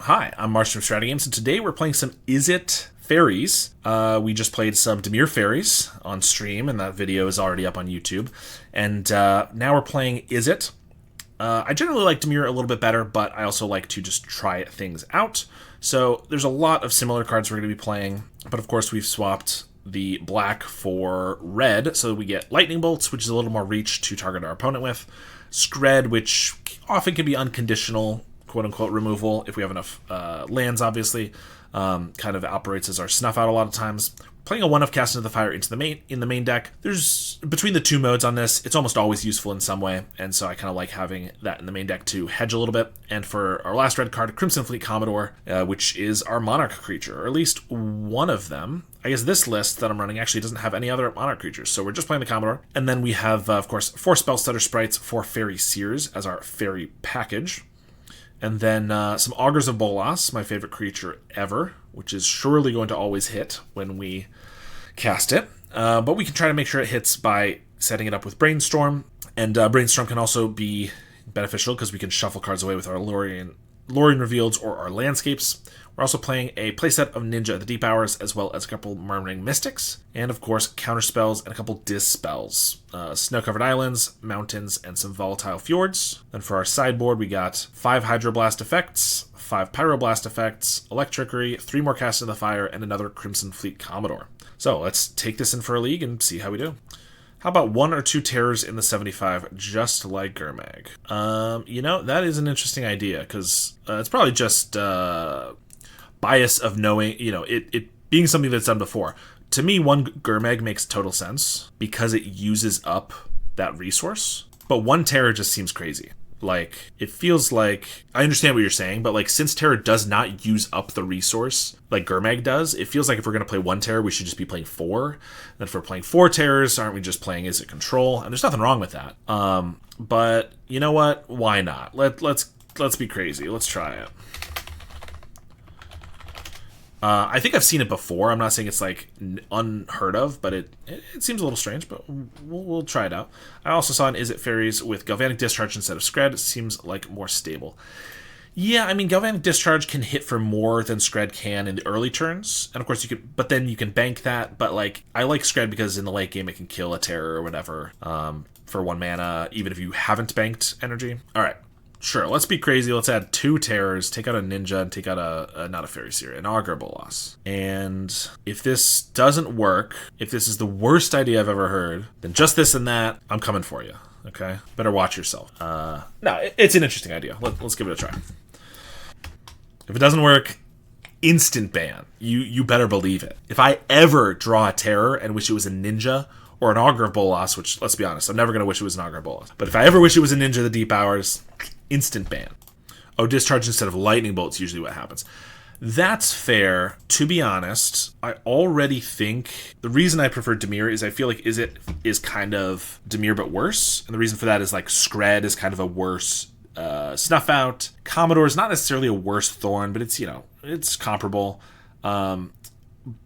Hi, I'm Marsh from StrataGames, and today we're playing some Izzet Faeries. We just played some Dimir Faeries on stream, and that video is already up on YouTube. And now we're playing Izzet. I generally like Dimir a little bit better, but I also like to just try things out. So there's a lot of similar cards we're going to be playing, but of course we've swapped the black for red, so we get Lightning Bolts, which is a little more reach to target our opponent with. Scred, which often can be unconditional, quote-unquote, removal if we have enough lands, obviously. Kind of operates as our snuff out a lot of times. Playing a 1-of Cast into the Fire in the main deck. There's, between the two modes on this, it's almost always useful in some way, and so I kind of like having that in the main deck to hedge a little bit. And for our last red card, Crimson Fleet Commodore, which is our Monarch creature, or at least one of them. I guess this list that I'm running actually doesn't have any other Monarch creatures, so we're just playing the Commodore. And then we have, of course, 4 Spellstutter Sprites, 4 Fairy Seers as our Fairy package. And then some Augurs of Bolas, my favorite creature ever, which is surely going to always hit when we cast it. But we can try to make sure it hits by setting it up with Brainstorm. And Brainstorm can also be beneficial because we can shuffle cards away with our Lorien Revealed or our Landscapes. We're also playing a playset of Ninja at the Deep Hours, as well as a couple Murmuring Mystics, and of course Counterspells and a couple Dispels. Snow-covered islands, mountains, and some volatile fjords. Then for our sideboard, we got 5 Hydroblast effects, 5 Pyroblast effects, Electrickery, 3 more Cast in the Fire, and another Crimson Fleet Commodore. So let's take this in for a league and see how we do. How about 1 or 2 terrors in the 75, just like Gurmag? You know, that is an interesting idea, because it's probably just bias of knowing, you know, it being something that's done before. To me, 1 Gurmag makes total sense, because it uses up that resource. But 1 terror just seems crazy. Like, it feels like, I understand what you're saying, but like, since terror does not use up the resource like Gurmag does, it feels like if we're going to play 1 terror, we should just be playing 4. And if we're playing 4 terrors, aren't we just playing Izzet Control? And there's nothing wrong with that. But you know what? Why not? Let's be crazy. Let's try it. I think I've seen it before. I'm not saying it's like unheard of, but it seems a little strange, but we'll try it out. I also saw an Izzet Faeries with Galvanic Discharge instead of Scred. It seems like more stable. Yeah, I mean, Galvanic Discharge can hit for more than Scred can in the early turns, and of course you can, but then you can bank that. But like, I like Scred because in the late game it can kill a terror or whatever for 1 mana, even if you haven't banked energy. All right. Sure, let's be crazy. Let's add 2 terrors, take out a ninja, and take out not a Fairy Seer, an Augur Bolas. And if this doesn't work, if this is the worst idea I've ever heard, then just this and that, I'm coming for you. Okay? Better watch yourself. No, it's an interesting idea. Let's give it a try. If it doesn't work, instant ban. You better believe it. If I ever draw a terror and wish it was a ninja or an Augur Bolas, which, let's be honest, I'm never going to wish it was an Augur Bolas. But if I ever wish it was a ninja of the Deep Hours, instant ban. Oh, discharge instead of lightning bolts, usually what happens. That's fair. To be honest, I already think the reason I prefer Dimir is I feel like Izzet is kind of Dimir but worse. And the reason for that is like Scred is kind of a worse snuff out. Commodore is not necessarily a worse Thorn, but it's, you know, it's comparable.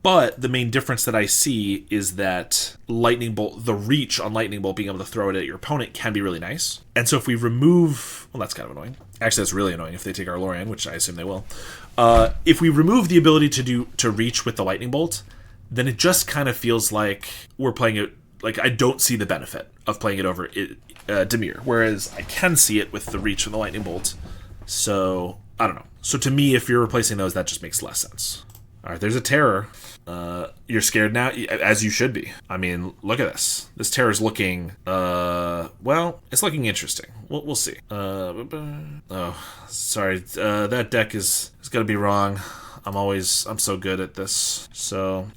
But the main difference that I see is that Lightning Bolt, the reach on Lightning Bolt, being able to throw it at your opponent can be really nice. And so if we remove, well, that's kind of annoying. Actually, that's really annoying if they take our Lorien, which I assume they will. If we remove the ability to reach with the Lightning Bolt, then it just kind of feels like we're playing it, like I don't see the benefit of playing it over Dimir, whereas I can see it with the reach from the Lightning Bolt. So, I don't know. So to me, if you're replacing those, that just makes less sense. All right, there's a terror. You're scared now, as you should be. I mean, look at this. This terror's looking, well, it's looking interesting. We'll see. Oh, sorry. That deck is gonna be wrong. I'm so good at this. So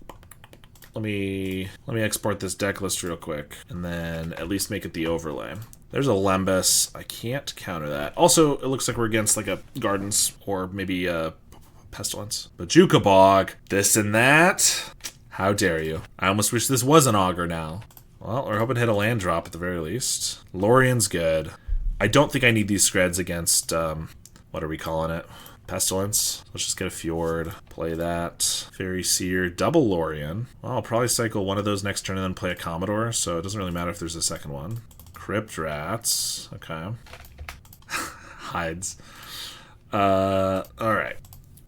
let me export this deck list real quick, and then at least make it the overlay. There's a Lembas. I can't counter that. Also, it looks like we're against like a Gardens or maybe Pestilence. Bajuka Bog, this and that. How dare you. I almost wish this was an Augur now. Well, we're hoping to hit a land drop at the very least. Lorien's good. I don't think I need these Screds against, what are we calling it? Pestilence. Let's just get a Fjord. Play that. Fairy Seer. Double Lorien. Well, I'll probably cycle one of those next turn and then play a Commodore, so it doesn't really matter if there's a second one. Crypt Rats. Okay. Hides. Alright.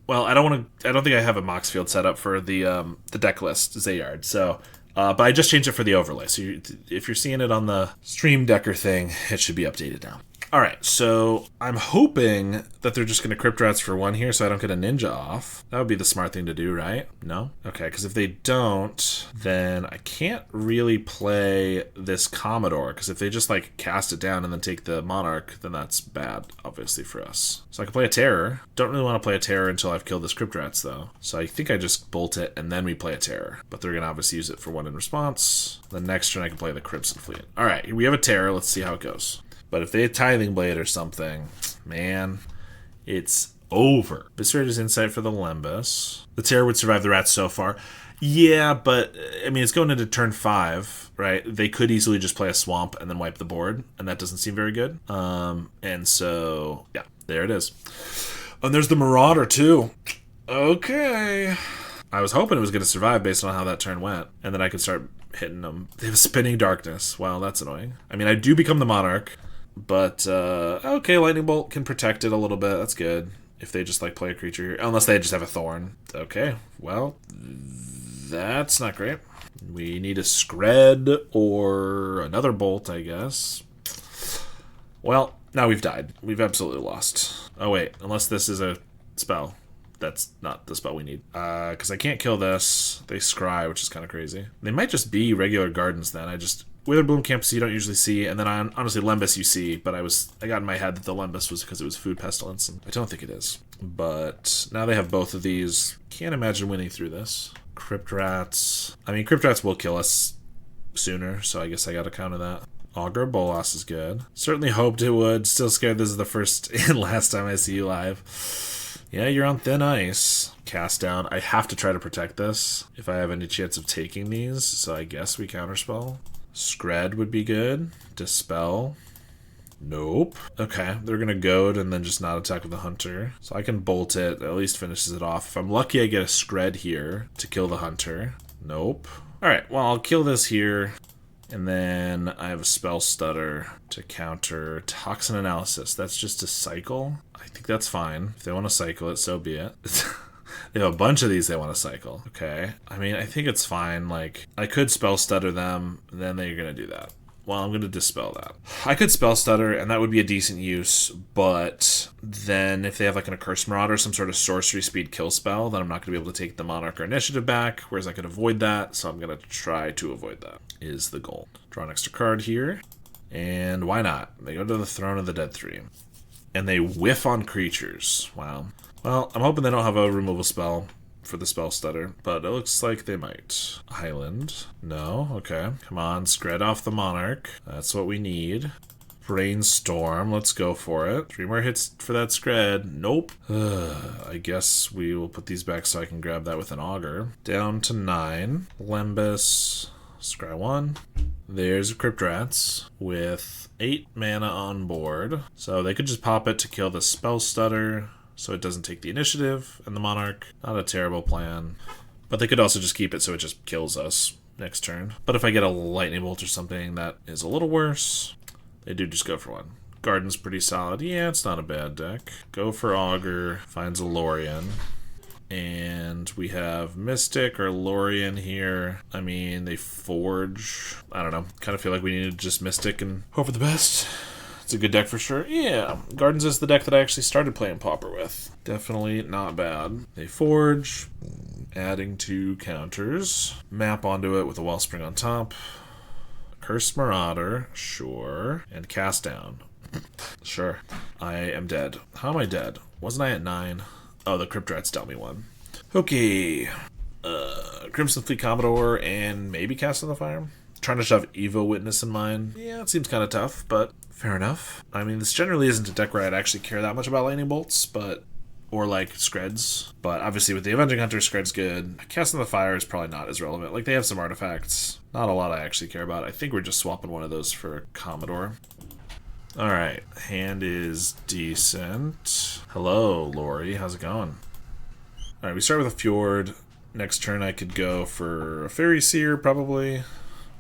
well, I don't want to. I don't think I have a Mox field set up for the deck list Zayard. So, but I just changed it for the overlay. So if you're seeing it on the Stream Decker thing, it should be updated now. All right, so I'm hoping that they're just going to Crypt Rats for one here so I don't get a Ninja off. That would be the smart thing to do, right? No? Okay, because if they don't, then I can't really play this Commodore, because if they just, like, cast it down and then take the Monarch, then that's bad, obviously, for us. So I can play a Terror. Don't really want to play a Terror until I've killed this Crypt Rats, though. So I think I just bolt it, and then we play a Terror. But they're going to obviously use it for one in response. The next turn I can play the Crimson Fleet. All right, here we have a Terror. Let's see how it goes. But if they had Tithing Blade or something, man, it's over. Viscerator's Insight for the Lembas. The Terror would survive the Rats so far. Yeah, but, I mean, it's going into turn 5, right? They could easily just play a Swamp and then wipe the board, and that doesn't seem very good. And so, yeah, there it is. And there's the Marauder, too. Okay. I was hoping it was going to survive based on how that turn went, and then I could start hitting them. They have a Spinning Darkness. Wow, that's annoying. I mean, I do become the Monarch. But, okay, Lightning Bolt can protect it a little bit. That's good. If they just, like, play a creature here. Unless they just have a Thorn. Okay, well, that's not great. We need a Scred or another Bolt, I guess. Well, now we've died. We've absolutely lost. Oh, wait, unless this is a spell. That's not the spell we need. Because I can't kill this. They scry, which is kind of crazy. They might just be regular Gardens then. Witherbloom Campus you don't usually see, and then honestly Lembas you see, but I got in my head that the Lembas was because it was Food Pestilence, and I don't think it is. But now they have both of these. Can't imagine winning through this. Crypt Rats. I mean, Crypt Rats will kill us sooner, so I guess I gotta counter that. Augur Bolas is good. Certainly hoped it would. Still scared this is the first and last time I see you live. Yeah, you're on thin ice. Cast down. I have to try to protect this if I have any chance of taking these, so I guess we counterspell. Scred would be good. Dispel. Nope. Okay, they're going to goad and then just not attack with the Hunter. So I can bolt it. At least finishes it off. If I'm lucky, I get a Scred here to kill the Hunter. Nope. Alright, well, I'll kill this here. And then I have a Spell Stutter to counter Toxin Analysis. That's just a cycle. I think that's fine. If they want to cycle it, so be it. They have a bunch of these they want to cycle. Okay. I mean, I think it's fine. Like, I could Spell Stutter them, and then they're going to do that. Well, I'm going to Dispel that. I could Spell Stutter, and that would be a decent use, but then if they have like an Accursed Marauder, some sort of sorcery speed kill spell, then I'm not going to be able to take the Monarch or Initiative back, whereas I could avoid that, so I'm going to try to avoid that, is the goal. Draw an extra card here, and why not? They go to the Throne of the Dead 3. And they whiff on creatures. Wow. Well, I'm hoping they don't have a removal spell for the Spell Stutter, but it looks like they might. Island. No? Okay. Come on, Scred off the Monarch. That's what we need. Brainstorm. Let's go for it. 3 more hits for that Scred. Nope. I guess we will put these back so I can grab that with an Augur. Down to 9. Lembas. Scry 1. There's Crypt Rats with 8 mana on board. So they could just pop it to kill the Spell Stutter so it doesn't take the initiative and the Monarch. Not a terrible plan. But they could also just keep it so it just kills us next turn. But if I get a Lightning Bolt or something that is a little worse, they do just go for one. Garden's pretty solid. Yeah, it's not a bad deck. Go for Augur. Finds a Lorien. And we have Mystic or Lorien here. I mean, they forge. I don't know. Kind of feel like we need to just Mystic and hope for the best. It's a good deck for sure. Yeah, Gardens is the deck that I actually started playing Pauper with. Definitely not bad. They forge, adding 2 counters. Map onto it with a Wellspring on top. Cursed Marauder, sure. And cast down. Sure. I am dead. How am I dead? Wasn't I at 9? Oh, the Crypt Rats dealt me 1. Okay. Crimson Fleet Commodore and maybe Cast on the Fire? Trying to shove Evo Witness in mine. Yeah, it seems kind of tough, but fair enough. I mean, this generally isn't a deck where I'd actually care that much about Lightning Bolts, but or like Screds. But obviously with the Avenging Hunter, Scred's good. Cast on the Fire is probably not as relevant. Like, they have some artifacts. Not a lot I actually care about. I think we're just swapping one of those for Commodore. Alright, hand is decent. Hello, Lori. How's it going? Alright, we start with a Fjord. Next turn I could go for a Fairy Seer, probably.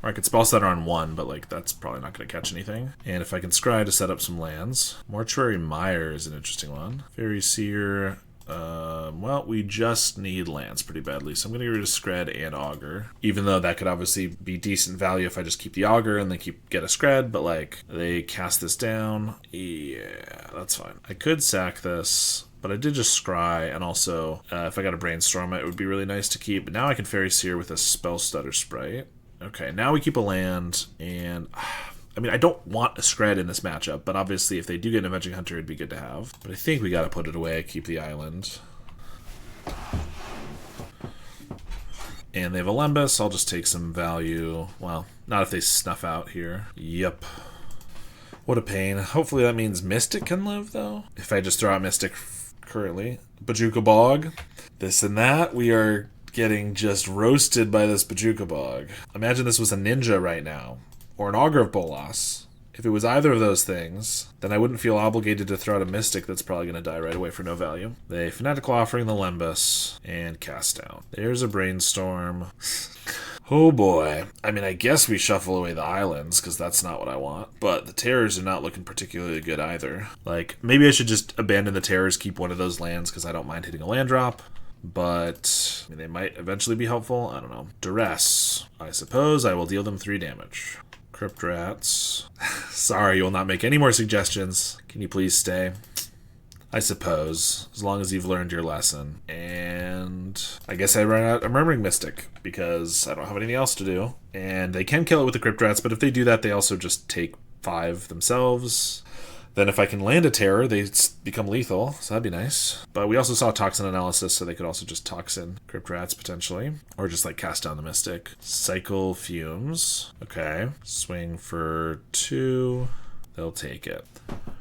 Or I could Spell Stutter on 1, but like that's probably not going to catch anything. And if I can scry to set up some lands. Mortuary Mire is an interesting one. Fairy Seer. What Well, we just need lands pretty badly, so I'm going to get rid of Scred and Augur. Even though that could obviously be decent value if I just keep the Augur and then get a Scred, but like, they cast this down. Yeah, that's fine. I could sack this, but I did just scry, and also, if I got a Brainstorm, it would be really nice to keep. But now I can Fairy Seer with a Spell Stutter Sprite. Okay, now we keep a land, and I mean, I don't want a Scred in this matchup, but obviously if they do get an Avenging Hunter, it'd be good to have. But I think we gotta put it away, keep the island. And they have a Lembas, I'll just take some value. Well, not if they snuff out here. Yep. What a pain. Hopefully that means Mystic can live, though. If I just throw out Mystic currently. Bajuka Bog. This and that, we are getting just roasted by this Bajuka Bog. Imagine this was a Ninja right now. Or an Augur of Bolas. If it was either of those things, then I wouldn't feel obligated to throw out a Mystic that's probably going to die right away for no value. They Fanatical Offering the Lembas and cast down. There's a Brainstorm. Oh boy. I mean, I guess we shuffle away the islands, because that's not what I want. But the Terrors are not looking particularly good either. Like, maybe I should just abandon the Terrors, keep one of those lands, because I don't mind hitting a land drop. But I mean, they might eventually be helpful. I don't know. Duress. I suppose I will deal them 3 damage. Crypt Rats. Sorry, you will not make any more suggestions. Can you please stay? I suppose, as long as you've learned your lesson. And I guess I run out a Murmuring Mystic, because I don't have anything else to do. And they can kill it with the Crypt Rats, but if they do that, they also just take 5 themselves. Then if I can land a Terror, they become lethal, so that'd be nice. But we also saw Toxin Analysis, so they could also just Toxin Crypt Rats, potentially. Or just, like, cast down the Mystic. Cycle Fumes. Okay. Swing for 2. They'll take it.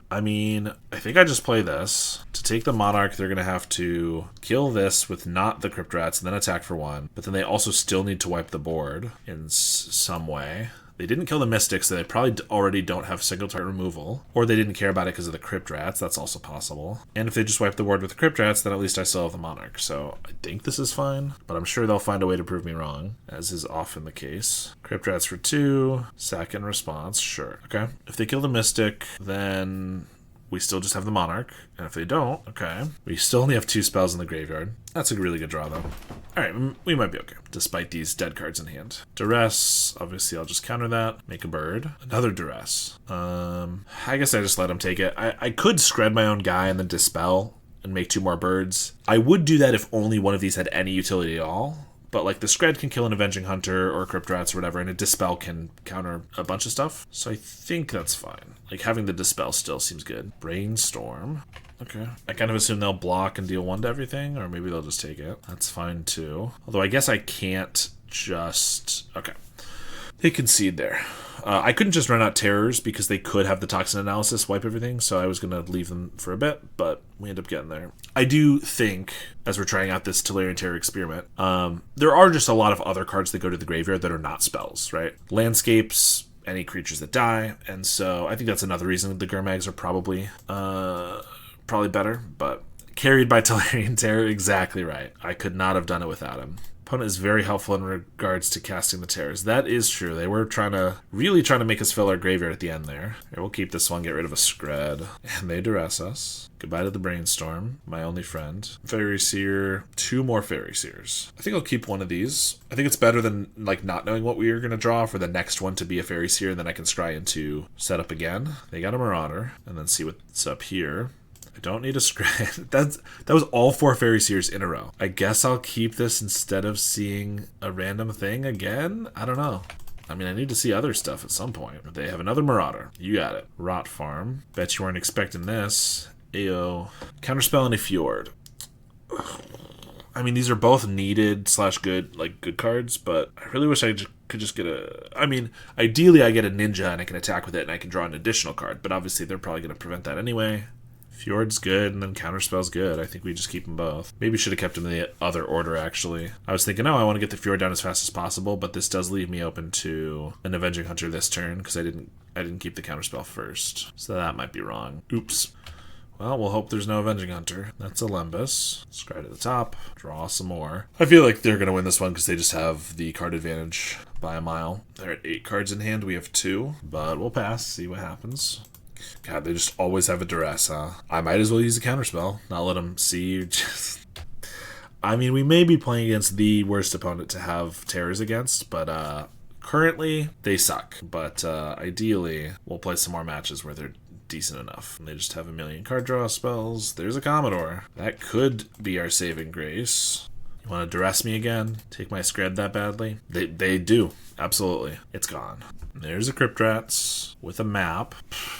I mean, I think I just play this. To take the Monarch, they're going to have to kill this with not the Crypt Rats, and then attack for 1. But then they also still need to wipe the board in some way. They didn't kill the Mystic, so they probably already don't have single target removal. Or they didn't care about it because of the Crypt Rats. That's also possible. And if they just wipe the board with the Crypt Rats, then at least I still have the Monarch. So I think this is fine. But I'm sure they'll find a way to prove me wrong, as is often the case. Crypt Rats for 2. Sack in response. Sure. Okay. If they kill the Mystic, then we still just have the Monarch. And if they don't, okay. We still only have 2 spells in the graveyard. That's a really good draw, though. Alright, we might be okay, despite these dead cards in hand. Duress, obviously I'll just counter that. Make a bird. Another Duress. I guess I just let him take it. I could Scred my own guy and then Dispel and make 2 more birds. I would do that if only one of these had any utility at all. But like the Scred can kill an Avenging Hunter or Crypt Rats or whatever, and a Dispel can counter a bunch of stuff. So I think that's fine. Like having the Dispel still seems good. Brainstorm. Okay. I kind of assume they'll block and deal 1 to everything, or maybe they'll just take it. That's fine too. Although I guess I can't just... Okay. They concede there. I couldn't just run out Terrors because they could have the Toxin Analysis wipe everything, so I was going to leave them for a bit, but we end up getting there. I do think, as we're trying out this Tolarian Terror experiment, there are just a lot of other cards that go to the graveyard that are not spells, right? Landscapes, any creatures that die, and so I think that's another reason the Gurmags are probably better, but carried by Tolarian Terror, exactly right. I could not have done it without him. Opponent is very helpful in regards to casting the Terrors. That is true. They were really trying to make us fill our graveyard at the end there. Here, we'll keep this one, get rid of a Scred. And they Duress us. Goodbye to the Brainstorm, my only friend. Fairy Seer, 2 more Fairy Seers. I think I'll keep one of these. I think it's better than like not knowing what we are going to draw for the next one to be a Fairy Seer, and then I can scry into setup again. They got a Marauder, and then see what's up here. I don't need a Scred. That was all 4 Fairy Seers in a row. I guess I'll keep this instead of seeing a random thing again? I don't know. I mean, I need to see other stuff at some point. They have another Marauder. You got it. Rot Farm. Bet you weren't expecting this. Ayo. Counterspell and a Fjord. I mean, these are both needed / good cards, but I really wish I could just get a... I mean, ideally I get a Ninja and I can attack with it and I can draw an additional card, but obviously they're probably going to prevent that anyway. Fjord's good, and then Counterspell's good. I think we just keep them both. Maybe should have kept them in the other order, actually. I was thinking, I want to get the Fjord down as fast as possible, but this does leave me open to an Avenging Hunter this turn, because I didn't keep the Counterspell first. So that might be wrong. Oops. Well, we'll hope there's no Avenging Hunter. That's a Lembas. Scry to the top. Draw some more. I feel like they're going to win this one because they just have the card advantage by a mile. They're at 8 cards in hand. We have 2, but we'll pass. See what happens. God, they just always have a Duress, huh? I might as well use a Counterspell. Not let them see. I mean, we may be playing against the worst opponent to have terrors against, but currently they suck. But ideally, we'll play some more matches where they're decent enough. And they just have a million card draw spells. There's a Commodore. That could be our saving grace. You want to duress me again? Take my Scred that badly? They do. Absolutely. It's gone. There's a Cryptrats with a map.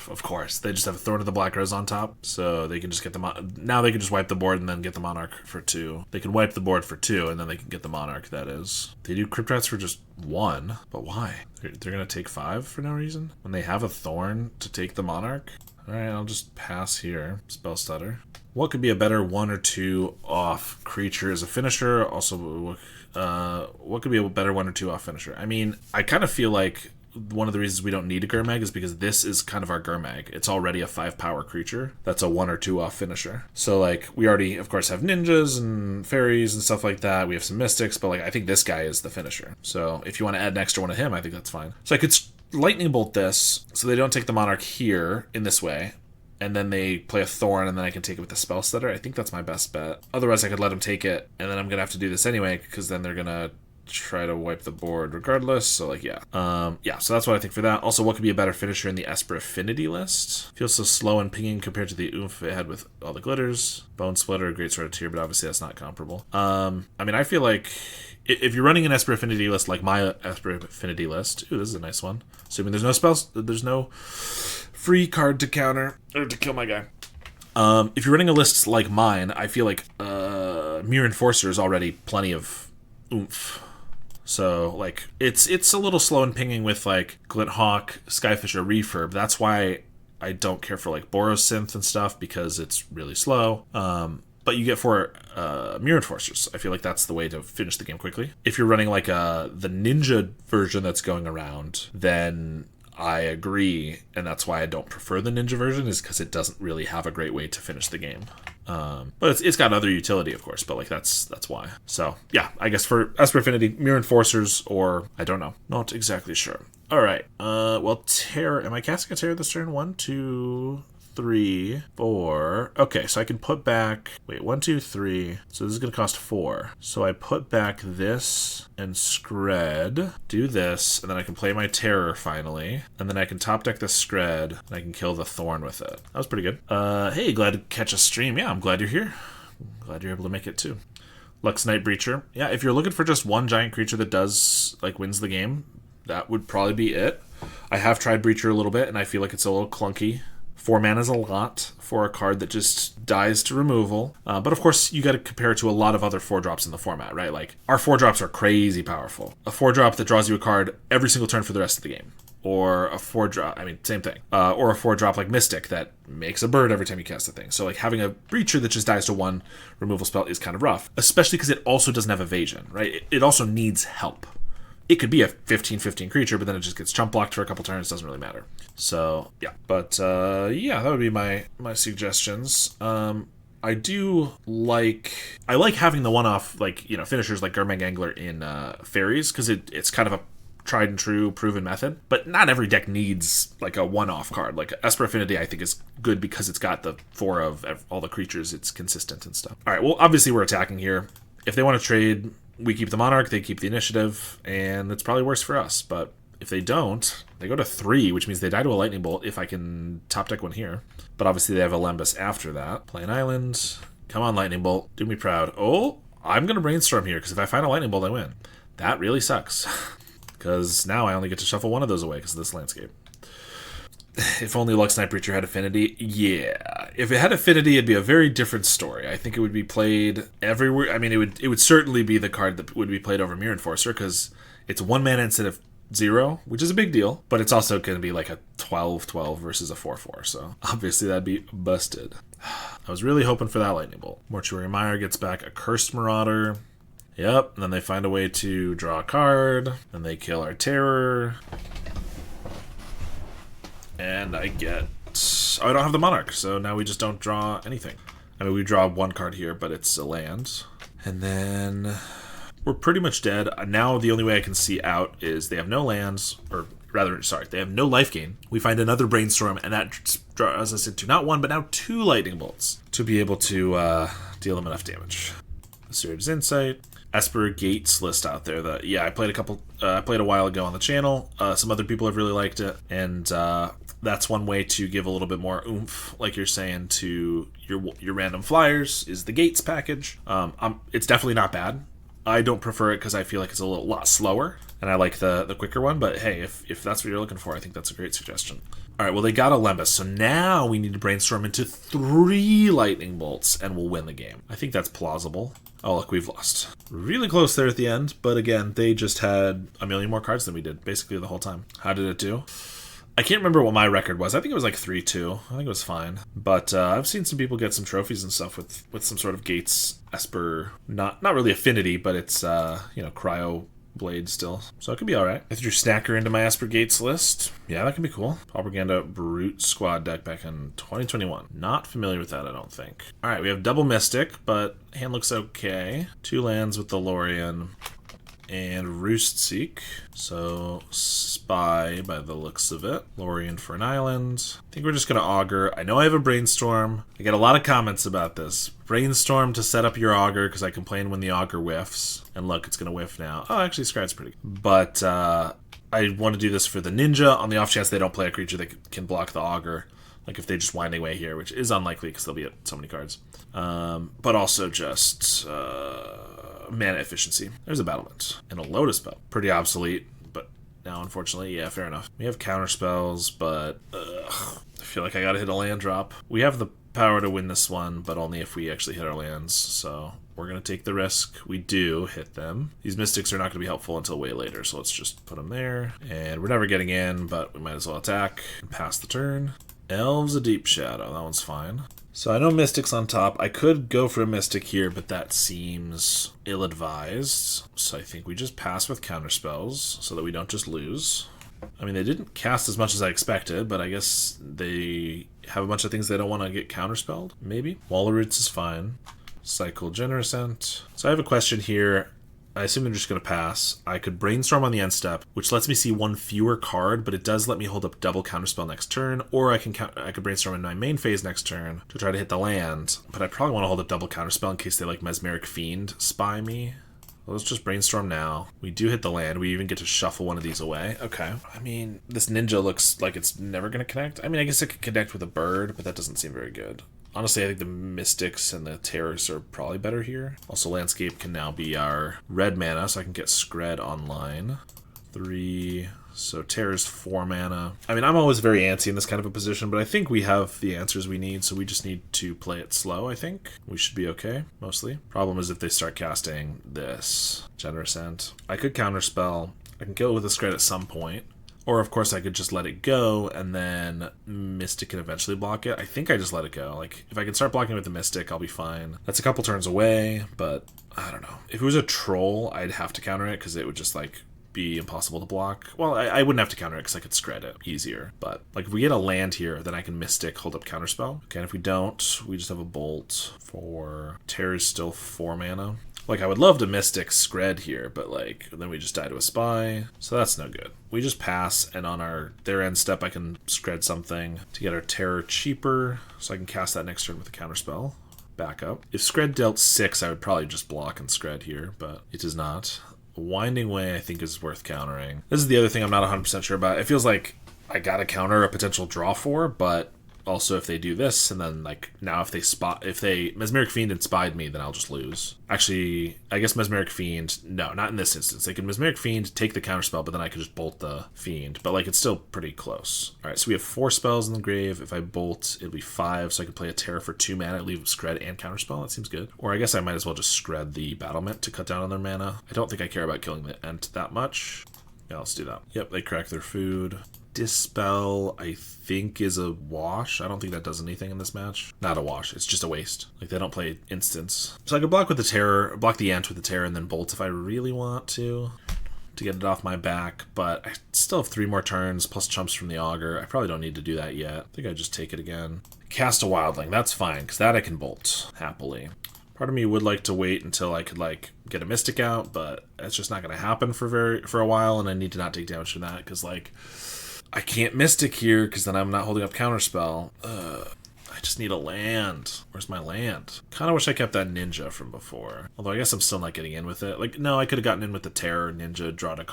Of course. They just have a Thorn of the Black Rose on top. So they can just get the now they can just wipe the board and then get the Monarch for 2. They can wipe the board for 2 and then they can get the Monarch, that is. They do Cryptrats for just 1. But why? They're going to take 5 for no reason? When they have a Thorn to take the Monarch? Alright, I'll just pass here. Spell Stutter. What could be a better 1 or 2 off creature as a finisher? Also, what could be a better 1 or 2 off finisher? I mean, I kind of feel like one of the reasons we don't need a Gurmag is because this is kind of our Gurmag. It's already a 5 power creature. That's a 1 or 2 off finisher. So, like, we already, of course, have ninjas and fairies and stuff like that. We have some mystics, but, like, I think this guy is the finisher. So, if you want to add an extra one of him, I think that's fine. So, I could lightning bolt this so they don't take the Monarch here in this way. And then they play a Thorn, and then I can take it with the Spell Stutter. I think that's my best bet. Otherwise, I could let them take it, and then I'm going to have to do this anyway, because then they're going to try to wipe the board regardless. So, like, yeah. Yeah, so that's what I think for that. Also, what could be a better finisher in the Esper Affinity list? Feels so slow and pinging compared to the oomph it had with all the glitters. Bone Splitter, Great Sword of Tear, but obviously that's not comparable. I mean, I feel like if you're running an Esper Affinity list like my Esper Affinity list, ooh, this is a nice one. Assuming there's no spells, there's no free card to counter or to kill my guy. If you're running a list like mine, I feel like Mere Enforcer is already plenty of oomph. So, like, it's a little slow in pinging with, like, Glinthawk, Skyfish, or Refurb. That's why I don't care for, like, Borosynth and stuff, because it's really slow. But you get 4 Mere Enforcers. I feel like that's the way to finish the game quickly. If you're running, like, the Ninja version that's going around, then I agree, and that's why I don't prefer the Ninja version, is because it doesn't really have a great way to finish the game. But it's got other utility, of course, but like that's why. So yeah, I guess for Esper Affinity, Mere Enforcers, or I don't know, not exactly sure. All right. Well, Terror. Am I casting a Terror this turn? 1, 2, 3, 4. Okay, so I can put back. Wait, 1, 2, 3. So this is gonna cost 4. So I put back this and Scred. Do this, and then I can play my Terror finally, and then I can top deck the Scred, and I can kill the Thorn with it. That was pretty good. Hey, glad to catch a stream. Yeah, I'm glad you're here. I'm glad you're able to make it too. Lux Knight Breacher. Yeah, if you're looking for just one giant creature that does like wins the game, that would probably be it. I have tried Breacher a little bit, and I feel like it's a little clunky. 4 mana is a lot for a card that just dies to removal. But of course, you got to compare it to a lot of other 4-drops in the format, right? Like, our 4-drops are crazy powerful. A 4-drop that draws you a card every single turn for the rest of the game. Or a 4-drop, I mean, same thing. Or a 4-drop like Mystic that makes a bird every time you cast the thing. So, like, having a Breacher that just dies to 1 removal spell is kind of rough. Especially because it also doesn't have evasion, right? It also needs help. It could be a 15/15 creature, but then it just gets chump blocked for a couple turns. Doesn't really matter. So, yeah. But, yeah, that would be my suggestions. I like having the one-off, like, you know, finishers like Gurmag Angler in Faeries, because it's kind of a tried and true proven method. But not every deck needs, like, a one-off card. Like, Esper Affinity, I think, is good because it's got the 4 of all the creatures. It's consistent and stuff. All right, well, obviously we're attacking here. If they want to trade, we keep the Monarch, they keep the initiative, and it's probably worse for us. But if they don't, they go to 3, which means they die to a Lightning Bolt if I can top deck one here. But obviously they have a Lembas after that. Play an island. Come on, Lightning Bolt. Do me proud. Oh, I'm going to Brainstorm here, because if I find a Lightning Bolt, I win. That really sucks. Because now I only get to shuffle one of those away because of this landscape. If only Lux Knight Breacher had Affinity. Yeah. If it had Affinity, it'd be a very different story. I think it would be played everywhere. I mean, it would certainly be the card that would be played over Mere Enforcer, because it's 1 mana instead of 0, which is a big deal. But it's also going to be like a 12/12 versus a 4/4. So obviously that'd be busted. I was really hoping for that Lightning Bolt. Mortuary Mire gets back a Cursed Marauder. Yep. And then they find a way to draw a card. And they kill our Terror. And I get... Oh, I don't have the Monarch, so now we just don't draw anything. I mean, we draw 1 card here, but it's a land. And then we're pretty much dead. Now the only way I can see out is they have no lands, or rather, sorry, they have no life gain. We find another Brainstorm, and that draws us into not 1, but now 2 Lightning Bolts to be able to deal them enough damage. Serious Insight. Esper Gates list out there that, yeah, I played I played a while ago on the channel. Some other people have really liked it, and that's one way to give a little bit more oomph, like you're saying, to your random flyers, is the Gates package. It's definitely not bad. I don't prefer it because I feel like it's a lot slower, and I like the quicker one, but hey, if that's what you're looking for, I think that's a great suggestion. All right, well, they got Olympus, so now we need to brainstorm into 3 lightning bolts, and we'll win the game. I think that's plausible. Oh, look, we've lost. Really close there at the end, but again, they just had a million more cards than we did, basically the whole time. How did it do? I can't remember what my record was. I think it was like 3-2. I think it was fine. But I've seen some people get some trophies and stuff with some sort of Gates Esper, not really affinity, but it's, cryo blade still. So it could be alright. I threw Snacker into my Esper Gates list. Yeah, that could be cool. Propaganda Brute Squad deck back in 2021. Not familiar with that, I don't think. Alright, we have double Mystic, but hand looks okay. 2 lands with the Lorien and Roost Seek. So Spy by the looks of it. Lorien for an island. I think we're just going to Augur. I know I have a Brainstorm. I get a lot of comments about this. Brainstorm to set up your Augur, because I complain when the Augur whiffs. And look, it's going to whiff now. Oh, actually, Scry's pretty good. But I want to do this for the Ninja on the off chance they don't play a creature that can block the Augur. Like if they just Winding Way here, which is unlikely because they'll be at so many cards. But also just mana efficiency. There's a Battlement. And a Lotus Bell. Pretty obsolete, but now unfortunately, yeah, fair enough. We have counter spells, but I feel like I gotta hit a land drop. We have the power to win this one, but only if we actually hit our lands, so we're going to take the risk. We do hit them. These Mystics are not going to be helpful until way later, so let's just put them there. And we're never getting in, but we might as well attack and pass the turn. Elves of Deep Shadow, that one's fine. So I know Mystic's on top. I could go for a Mystic here, but that seems ill-advised. So I think we just pass with counterspells so that we don't just lose. I mean, they didn't cast as much as I expected, but I guess they have a bunch of things they don't want to get counterspelled, maybe. Wall of Roots is fine. Cycle Generosent. So I have a question here. I assume they're just going to pass. I could Brainstorm on the end step, which lets me see 1 fewer card, but it does let me hold up double counterspell next turn, or I could Brainstorm in my main phase next turn to try to hit the land, but I probably want to hold up double counterspell in case they like Mesmeric Fiend spy me. Well, let's just Brainstorm now. We do hit the land. We even get to shuffle one of these away. Okay. I mean, this Ninja looks like it's never going to connect. I mean, I guess it could connect with a bird, but that doesn't seem very good. Honestly, I think the Mystics and the Terrors are probably better here. Also, Landscape can now be our red mana, so I can get Skred online. 3... So Terror's 4 mana. I mean, I'm always very antsy in this kind of a position, but I think we have the answers we need, so we just need to play it slow, I think. We should be okay, mostly. Problem is if they start casting this Generosent. I could counterspell. I can kill it with a Skred at some point. Or, of course, I could just let it go, and then Mystic can eventually block it. I think I just let it go. Like, if I can start blocking with the Mystic, I'll be fine. That's a couple turns away, but I don't know. If it was a Troll, I'd have to counter it, because it would just, like, be impossible to block. Well, I wouldn't have to counter it because I could Skred it easier. But like if we get a land here, then I can Mystic, hold up Counterspell. Okay, and if we don't, we just have a Bolt for Terror's still 4 mana. Like I would love to Mystic Skred here, but like then we just die to a Spy, so that's no good. We just pass, and on their end step I can Skred something to get our Terror cheaper, so I can cast that next turn with a Counterspell. Back up. If Skred dealt 6, I would probably just block and Skred here, but it does not. Winding Way I think is worth countering. This is the other thing I'm not 100% sure about. It feels like I gotta counter a potential draw for, but also if they do this, and then like now if they Mesmeric Fiend inspired me, then I'll just lose. Actually, I guess Mesmeric Fiend, no, not in this instance. They can Mesmeric Fiend, take the counterspell, but then I could just bolt the Fiend. But like it's still pretty close. Alright, so we have 4 spells in the grave. If I bolt, it'll be 5, so I can play a Terror for 2 mana, leave Skred and counterspell. That seems good. Or I guess I might as well just Skred the Battlement to cut down on their mana. I don't think I care about killing the Ent that much. Yeah, let's do that. Yep, they crack their food. Dispel, I think, is a wash. I don't think that does anything in this match. Not a wash, it's just a waste. Like, they don't play instants. So I could block with the Terror, block the Ant with the Terror, and then Bolt if I really want to get it off my back, but I still have 3 more turns, plus chumps from the Augur. I probably don't need to do that yet. I think I just take it again. Cast a Wildling, that's fine, because that I can Bolt, happily. Part of me would like to wait until I could, like, get a Mystic out, but that's just not going to happen for a while, and I need to not take damage from that, because, like, I can't Mystic here, because then I'm not holding up Counterspell. I just need a land. Where's my land? Kind of wish I kept that ninja from before. Although I guess I'm still not getting in with it. Like, no, I could have gotten in with the terror ninja, drawn a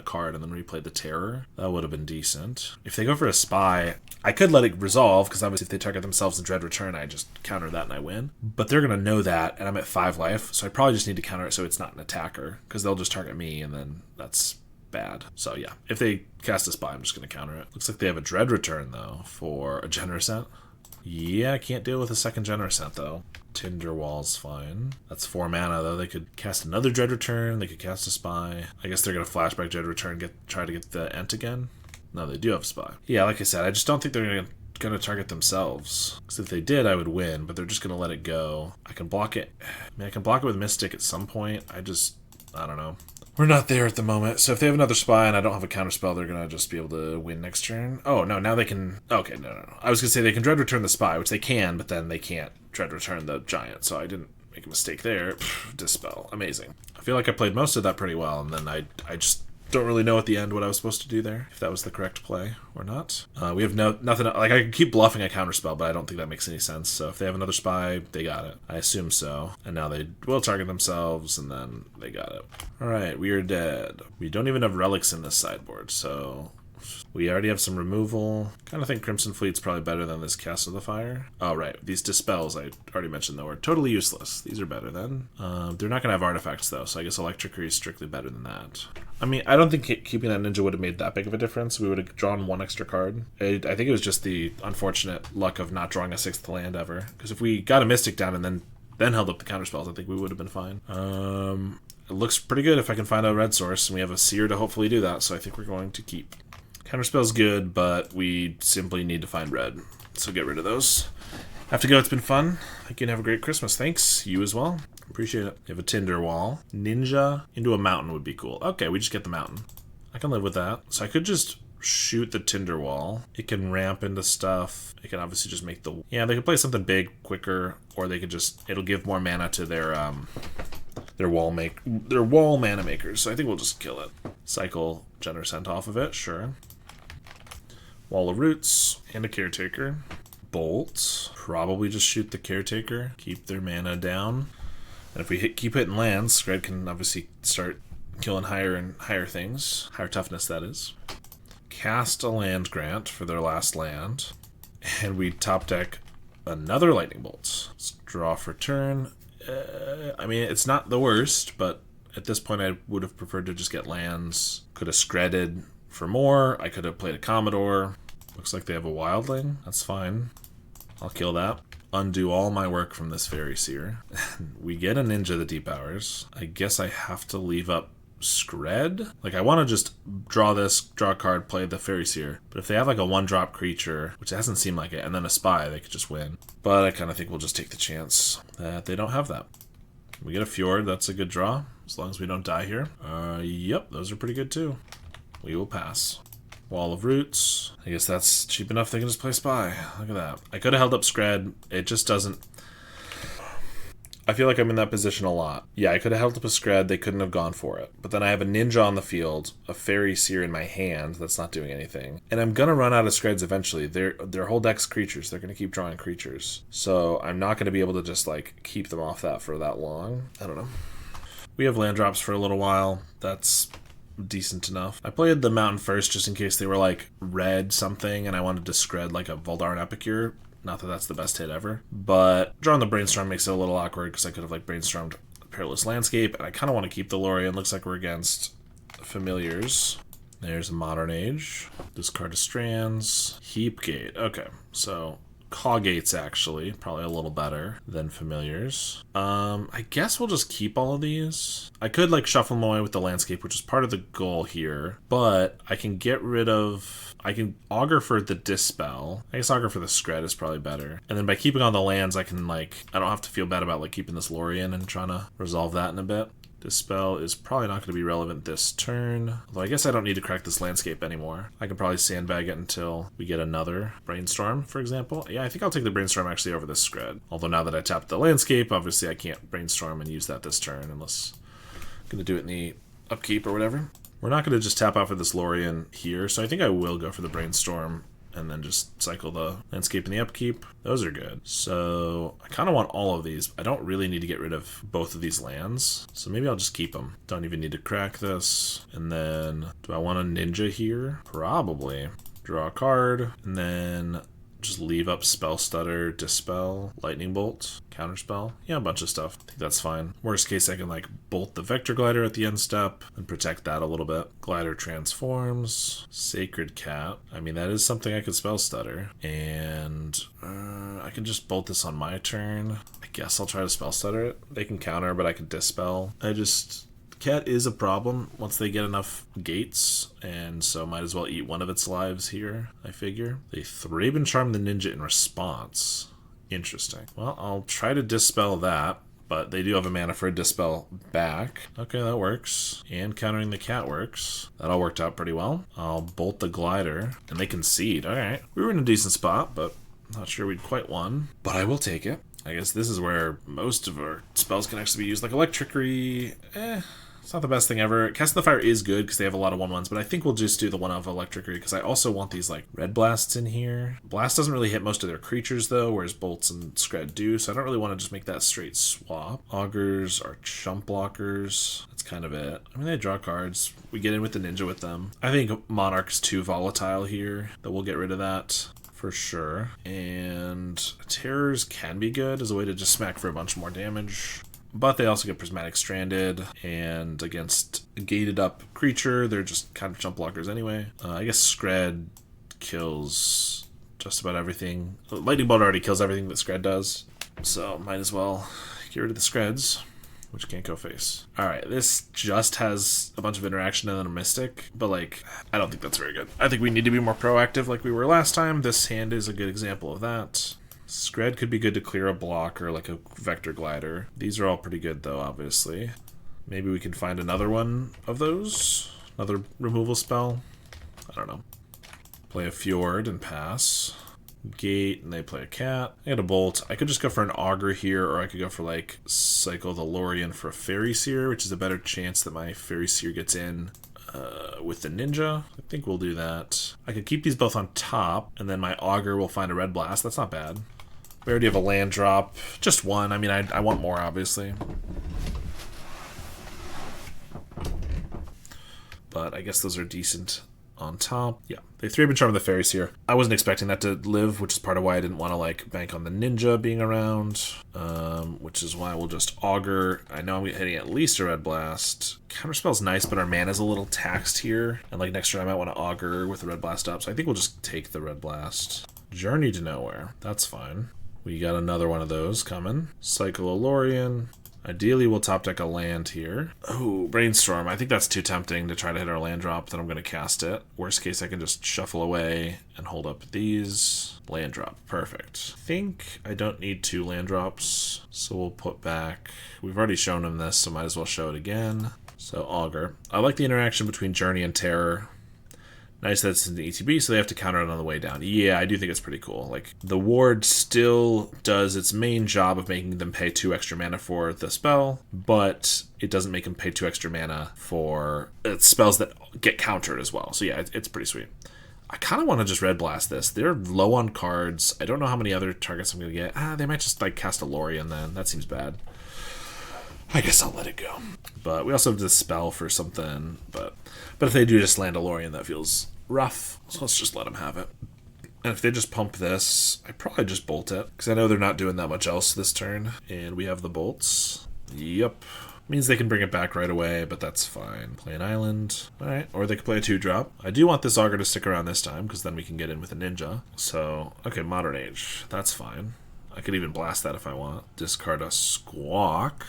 card, and then replayed the terror. That would have been decent. If they go for a spy, I could let it resolve, because obviously if they target themselves in Dread Return, I just counter that and I win. But they're going to know that, and I'm at 5 life, so I probably just need to counter it so it's not an attacker, because they'll just target me, and then that's bad. So yeah, if they cast a spy, I'm just going to counter it. Looks like they have a Dread Return, though, for a Generosent. Yeah, I can't deal with a second Generosent, though. Tinderwall's fine. That's 4 mana, though. They could cast another Dread Return. They could cast a spy. I guess they're going to flashback Dread Return, try to get the Ent again. No, they do have spy. Yeah, like I said, I just don't think they're going to target themselves. Because if they did, I would win, but they're just going to let it go. I can block it. I mean, I can block it with Mystic at some point. I don't know. We're not there at the moment, so if they have another spy and I don't have a counterspell, they're going to just be able to win next turn. Oh, no, now they can... Okay, no. I was going to say they can Dread Return the spy, which they can, but then they can't Dread Return the giant, so I didn't make a mistake there. Dispel. Amazing. I feel like I played most of that pretty well, and then I just don't really know at the end what I was supposed to do there, if that was the correct play or not. We have nothing... Like, I can keep bluffing a counterspell, but I don't think that makes any sense. So if they have another spy, they got it. I assume so. And now they will target themselves, and then they got it. Alright, we are dead. We don't even have relics in this sideboard, so... We already have some removal. Kind of think Crimson Fleet's probably better than this Cast of the Fire. Oh, right. These Dispels, I already mentioned, though, are totally useless. These are better then. They're not going to have artifacts, though, so I guess Electricry is strictly better than that. I mean, I don't think keeping that ninja would have made that big of a difference. We would have drawn 1 extra card. I think it was just the unfortunate luck of not drawing a 6th land ever. Because if we got a Mystic down and then held up the counterspells, I think we would have been fine. It looks pretty good if I can find a red source, and we have a Seer to hopefully do that, so I think we're going to keep. Counterspell's good, but we simply need to find red. So get rid of those. Have to go. It's been fun. Thank you and have a great Christmas. Thanks. You as well. Appreciate it. You have a Tinder wall. Ninja into a mountain would be cool. Okay, we just get the mountain. I can live with that. So I could just shoot the Tinder wall. It can ramp into stuff. It can obviously just make the... Yeah, they could play something big quicker, or they could just... It'll give more mana to their wall mana makers. So I think we'll just kill it. Cycle Generosent off of it. Sure. Wall of Roots, and a Caretaker. Bolt. Probably just shoot the Caretaker. Keep their mana down. And if we keep hitting lands, Scred can obviously start killing higher and higher things. Higher toughness, that is. Cast a Land Grant for their last land. And we top deck another Lightning Bolt. Let's draw for turn. I mean, it's not the worst, but at this point I would have preferred to just get lands. Could have Scredded for more. I could have played a Commodore. Looks like they have a Wildling. That's fine. I'll kill that. Undo all my work from this Fairy Seer. We get a Ninja the Deep Hours. I guess I have to leave up Scred? Like, I want to just draw a card, play the Fairy Seer. But if they have like a 1-drop creature, which doesn't seem like it, and then a spy, they could just win. But I kind of think we'll just take the chance that they don't have that. We get a Fjord. That's a good draw, as long as we don't die here. Yep, those are pretty good too. We will pass. Wall of Roots. I guess that's cheap enough they can just play Spy. Look at that. I could have held up Scred. It just doesn't... I feel like I'm in that position a lot. Yeah, I could have held up a Scred. They couldn't have gone for it. But then I have a Ninja on the field, a Fairy Seer in my hand that's not doing anything. And I'm going to run out of Screds eventually. Their whole deck's creatures. They're going to keep drawing creatures. So I'm not going to be able to just, like, keep them off that for that long. I don't know. We have land drops for a little while. That's decent enough. I played the mountain first just in case they were like red something and I wanted to Scred like a Voldaren Epicure. Not that that's the best hit ever. But drawing the Brainstorm makes it a little awkward because I could have like Brainstormed Perilous Landscape, and I kind of want to keep the Lorien. Looks like we're against Familiars. There's a Modern Age. Discard of Strands. Heapgate. Okay, so Cawgate's actually probably a little better than Familiars. I guess we'll just keep all of these. I could like shuffle them away with the Landscape, which is part of the goal here, but I can get rid of... I can Augur for the Dispel. I guess Augur for the Scred is probably better. And then by keeping on the lands, I can like... I don't have to feel bad about like keeping this Lorien and trying to resolve that in a bit. Dispel is probably not going to be relevant this turn. Although I guess I don't need to crack this Landscape anymore. I can probably sandbag it until we get another Brainstorm, for example. Yeah, I think I'll take the Brainstorm actually over this Scred. Although now that I tapped the Landscape, obviously I can't Brainstorm and use that this turn unless I'm going to do it in the upkeep or whatever. We're not going to just tap out for this Lorien here, so I think I will go for the Brainstorm and then just cycle the landscape and the upkeep. Those are good. So I kind of want all of these. I don't really need to get rid of both of these lands, so maybe I'll just keep them. Don't even need to crack this. And then, do I want a ninja here? Probably. Draw a card, and then just leave up Spell Stutter, Dispel, Lightning Bolt, Counterspell. Yeah, a bunch of stuff. I think that's fine. Worst case, I can like bolt the Vector Glider at the end step and protect that a little bit. Glider transforms. Sacred Cat. I mean, that is something I could Spell Stutter. And I can just bolt this on my turn. I guess I'll try to Spell Stutter it. They can counter, but I can Dispel. Cat is a problem once they get enough gates, and so might as well eat one of its lives here, I figure. They Thraben and Charm the Ninja in response. Interesting. Well, I'll try to Dispel that, but they do have a mana for a Dispel back. Okay, that works. And countering the cat works. That all worked out pretty well. I'll bolt the Glider, and they concede. Alright. We were in a decent spot, but not sure we'd quite won. But I will take it. I guess this is where most of our spells can actually be used, like Electricity. It's not the best thing ever. Cast the Fire is good because they have a lot of 1/1s, but I think we'll just do the one of Electricity because I also want these like Red Blasts in here. Blast doesn't really hit most of their creatures though, whereas Bolts and Scred do, so I don't really want to just make that straight swap. Augurs are chump blockers. That's kind of it. I mean, they draw cards. We get in with the Ninja with them. I think Monarch's too volatile here, that we'll get rid of that. For sure. And Terrors can be good as a way to just smack for a bunch more damage. But they also get Prismatic Stranded, and against a gated up creature, they're just kind of jump blockers anyway. I guess Scred kills just about everything. Lightning Bolt already kills everything that Scred does, so might as well get rid of the Screds, which can't go face. Alright, this just has a bunch of interaction and then a Mystic, but like, I don't think that's very good. I think we need to be more proactive like we were last time. This hand is a good example of that. Scred could be good to clear a block or like a Vector Glider. These are all pretty good though, obviously. Maybe we can find another one of those? Another removal spell? I don't know. Play a Fjord and pass. Gate, and they play a cat. I got a Bolt. I could just go for an Augur here, or I could go for like Cycle the Lorien for a Fairy Seer, which is a better chance that my Fairy Seer gets in with the Ninja. I think we'll do that. I could keep these both on top, and then my Augur will find a Red Blast. That's not bad. We already have a land drop. Just one. I mean, I want more, obviously. But I guess those are decent on top. Yeah, they 3-up and Charm the Fairies here. I wasn't expecting that to live, which is part of why I didn't want to like bank on the Ninja being around, which is why we'll just Augur. I know I'm hitting at least a Red Blast. Counterspell's nice, but our mana's a little taxed here, and like next turn I might want to Augur with the Red Blast up, so I think we'll just take the Red Blast. Journey to Nowhere. That's fine. We got another one of those coming. Cycle a Lorien. Ideally, we'll top deck a land here. Oh, Brainstorm. I think that's too tempting to try to hit our land drop, then I'm going to cast it. Worst case, I can just shuffle away and hold up these. Land drop. Perfect. I think I don't need 2 land drops, so we'll put back. We've already shown him this, so might as well show it again. So, Augur. I like the interaction between Journey and Terror. Nice that it's in the ETB, so they have to counter it on the way down. Yeah, I do think it's pretty cool. Like, the ward still does its main job of making them pay 2 extra mana for the spell, but it doesn't make them pay 2 extra mana for spells that get countered as well. So yeah, it's pretty sweet. I kind of want to just Red Blast this. They're low on cards. I don't know how many other targets I'm going to get. They might just like cast a Lorien then. That seems bad. I guess I'll let it go. But we also have this spell for something. But if they do just land a Lorien, that feels rough. So let's just let them have it. And if they just pump this, I probably just bolt it. Because I know they're not doing that much else this turn. And we have the bolts. Yep. Means they can bring it back right away, but that's fine. Play an island. Alright, or they could play a 2-drop. I do want this Augur to stick around this time, because then we can get in with a Ninja. So, okay, Modern Age. That's fine. I could even blast that if I want. Discard a Squawk.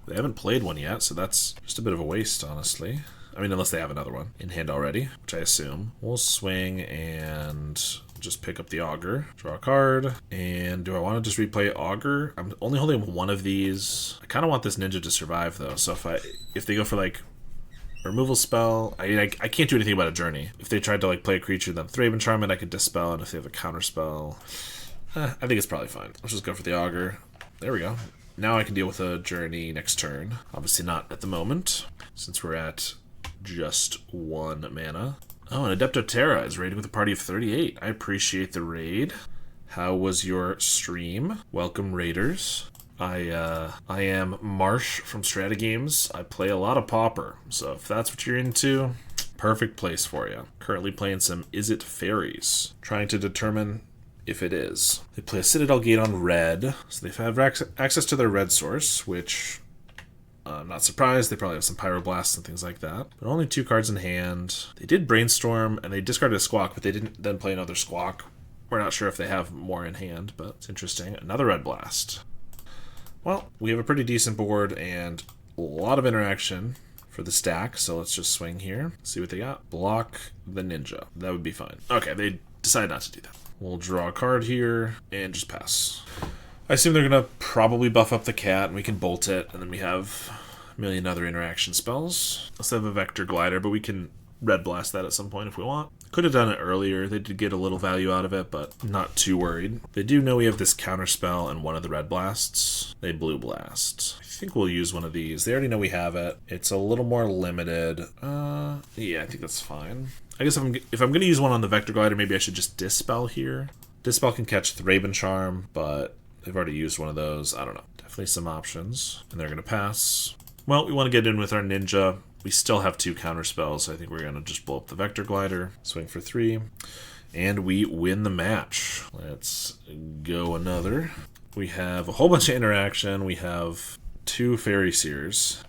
They haven't played one yet, so that's just a bit of a waste, honestly. I mean, unless they have another one in hand already, which I assume. We'll swing and just pick up the Augur. Draw a card. And do I want to just replay Augur? I'm only holding one of these. I kind of want this Ninja to survive, though. So if they go for, like, a removal spell, I can't do anything about a Journey. If they tried to, like, play a creature, then Thraben Charm it, I could Dispel. And if they have a counter spell, I think it's probably fine. Let's just go for the Augur. There we go. Now I can deal with a Journey next turn. Obviously not at the moment, since we're at just 1 mana. Oh, and Adepto Terra is raided with a party of 38. I appreciate the raid. How was your stream? Welcome, raiders. I am Marsh from StrataGames. I play a lot of Pauper, so if that's what you're into, perfect place for you. Currently playing some Izzet Faeries, trying to determine if it is. They play a Citadel Gate on red, so they have access to their red source, which I'm not surprised. They probably have some Pyroblasts and things like that. But only 2 cards in hand. They did Brainstorm, and they discarded a Squawk, but they didn't then play another Squawk. We're not sure if they have more in hand, but it's interesting. Another Red Blast. Well, we have a pretty decent board and a lot of interaction for the stack, so let's just swing here. See what they got. Block the Ninja. That would be fine. Okay, they decided not to do that. We'll draw a card here and just pass. I assume they're going to probably buff up the cat, and we can bolt it, and then we have a million other interaction spells. Let's have a Vector Glider, but we can Red Blast that at some point if we want. Could have done it earlier. They did get a little value out of it, but not too worried. They do know we have this counter spell and one of the Red Blasts. They Blue Blast. I think we'll use one of these. They already know we have it. It's a little more limited. Yeah, I think that's fine. I guess if I'm going to use one on the Vector Glider, maybe I should just Dispel here. Dispel can catch Thraben Charm, but they've already used one of those. I don't know. Definitely some options. And they're going to pass. Well, we want to get in with our Ninja. We still have 2 counter spells, so I think we're going to just blow up the Vector Glider, swing for 3, and we win the match. Let's go another. We have a whole bunch of interaction. We have 2 Fairy Seers.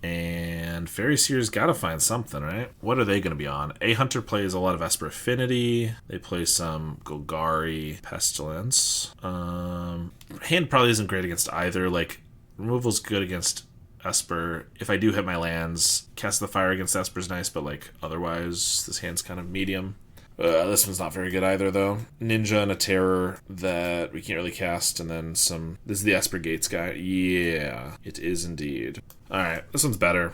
And Fairy Seers gotta find something, right? What are they gonna be on? A Hunter plays a lot of Esper Affinity. They play some Golgari, Pestilence. Hand probably isn't great against either. Like, removal's good against Esper. If I do hit my lands, Cast the Fire against Esper's nice, but like otherwise this hand's kind of medium. This one's not very good either though. Ninja and a Terror that we can't really cast, and then some... This is the Esper Gates guy. Yeah, it is indeed. Alright, this one's better.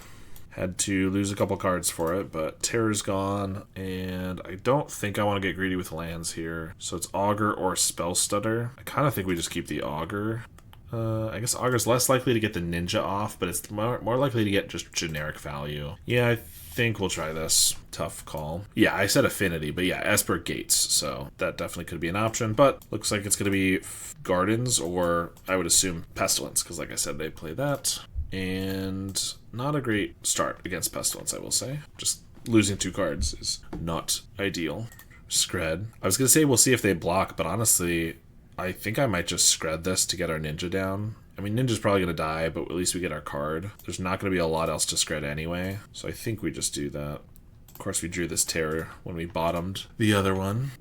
Had to lose a couple cards for it, but Terror's gone, and I don't think I want to get greedy with lands here. So it's Augur or Spell Stutter. I kind of think we just keep the Augur. I guess Augur's less likely to get the Ninja off, but it's more likely to get just generic value. Yeah, I think we'll try this. Tough call. Yeah, I said Affinity, but yeah, Esper Gates, so that definitely could be an option, but looks like it's going to be Gardens, or I would assume Pestilence, because like I said, they play that. And not a great start against Pestilence, I will say. Just losing 2 cards is not ideal. Scred. I was going to say we'll see if they block, but honestly, I think I might just Scred this to get our Ninja down. I mean, Ninja's probably going to die, but at least we get our card. There's not going to be a lot else to Scred anyway, so I think we just do that. Of course, we drew this Terror when we bottomed the other one.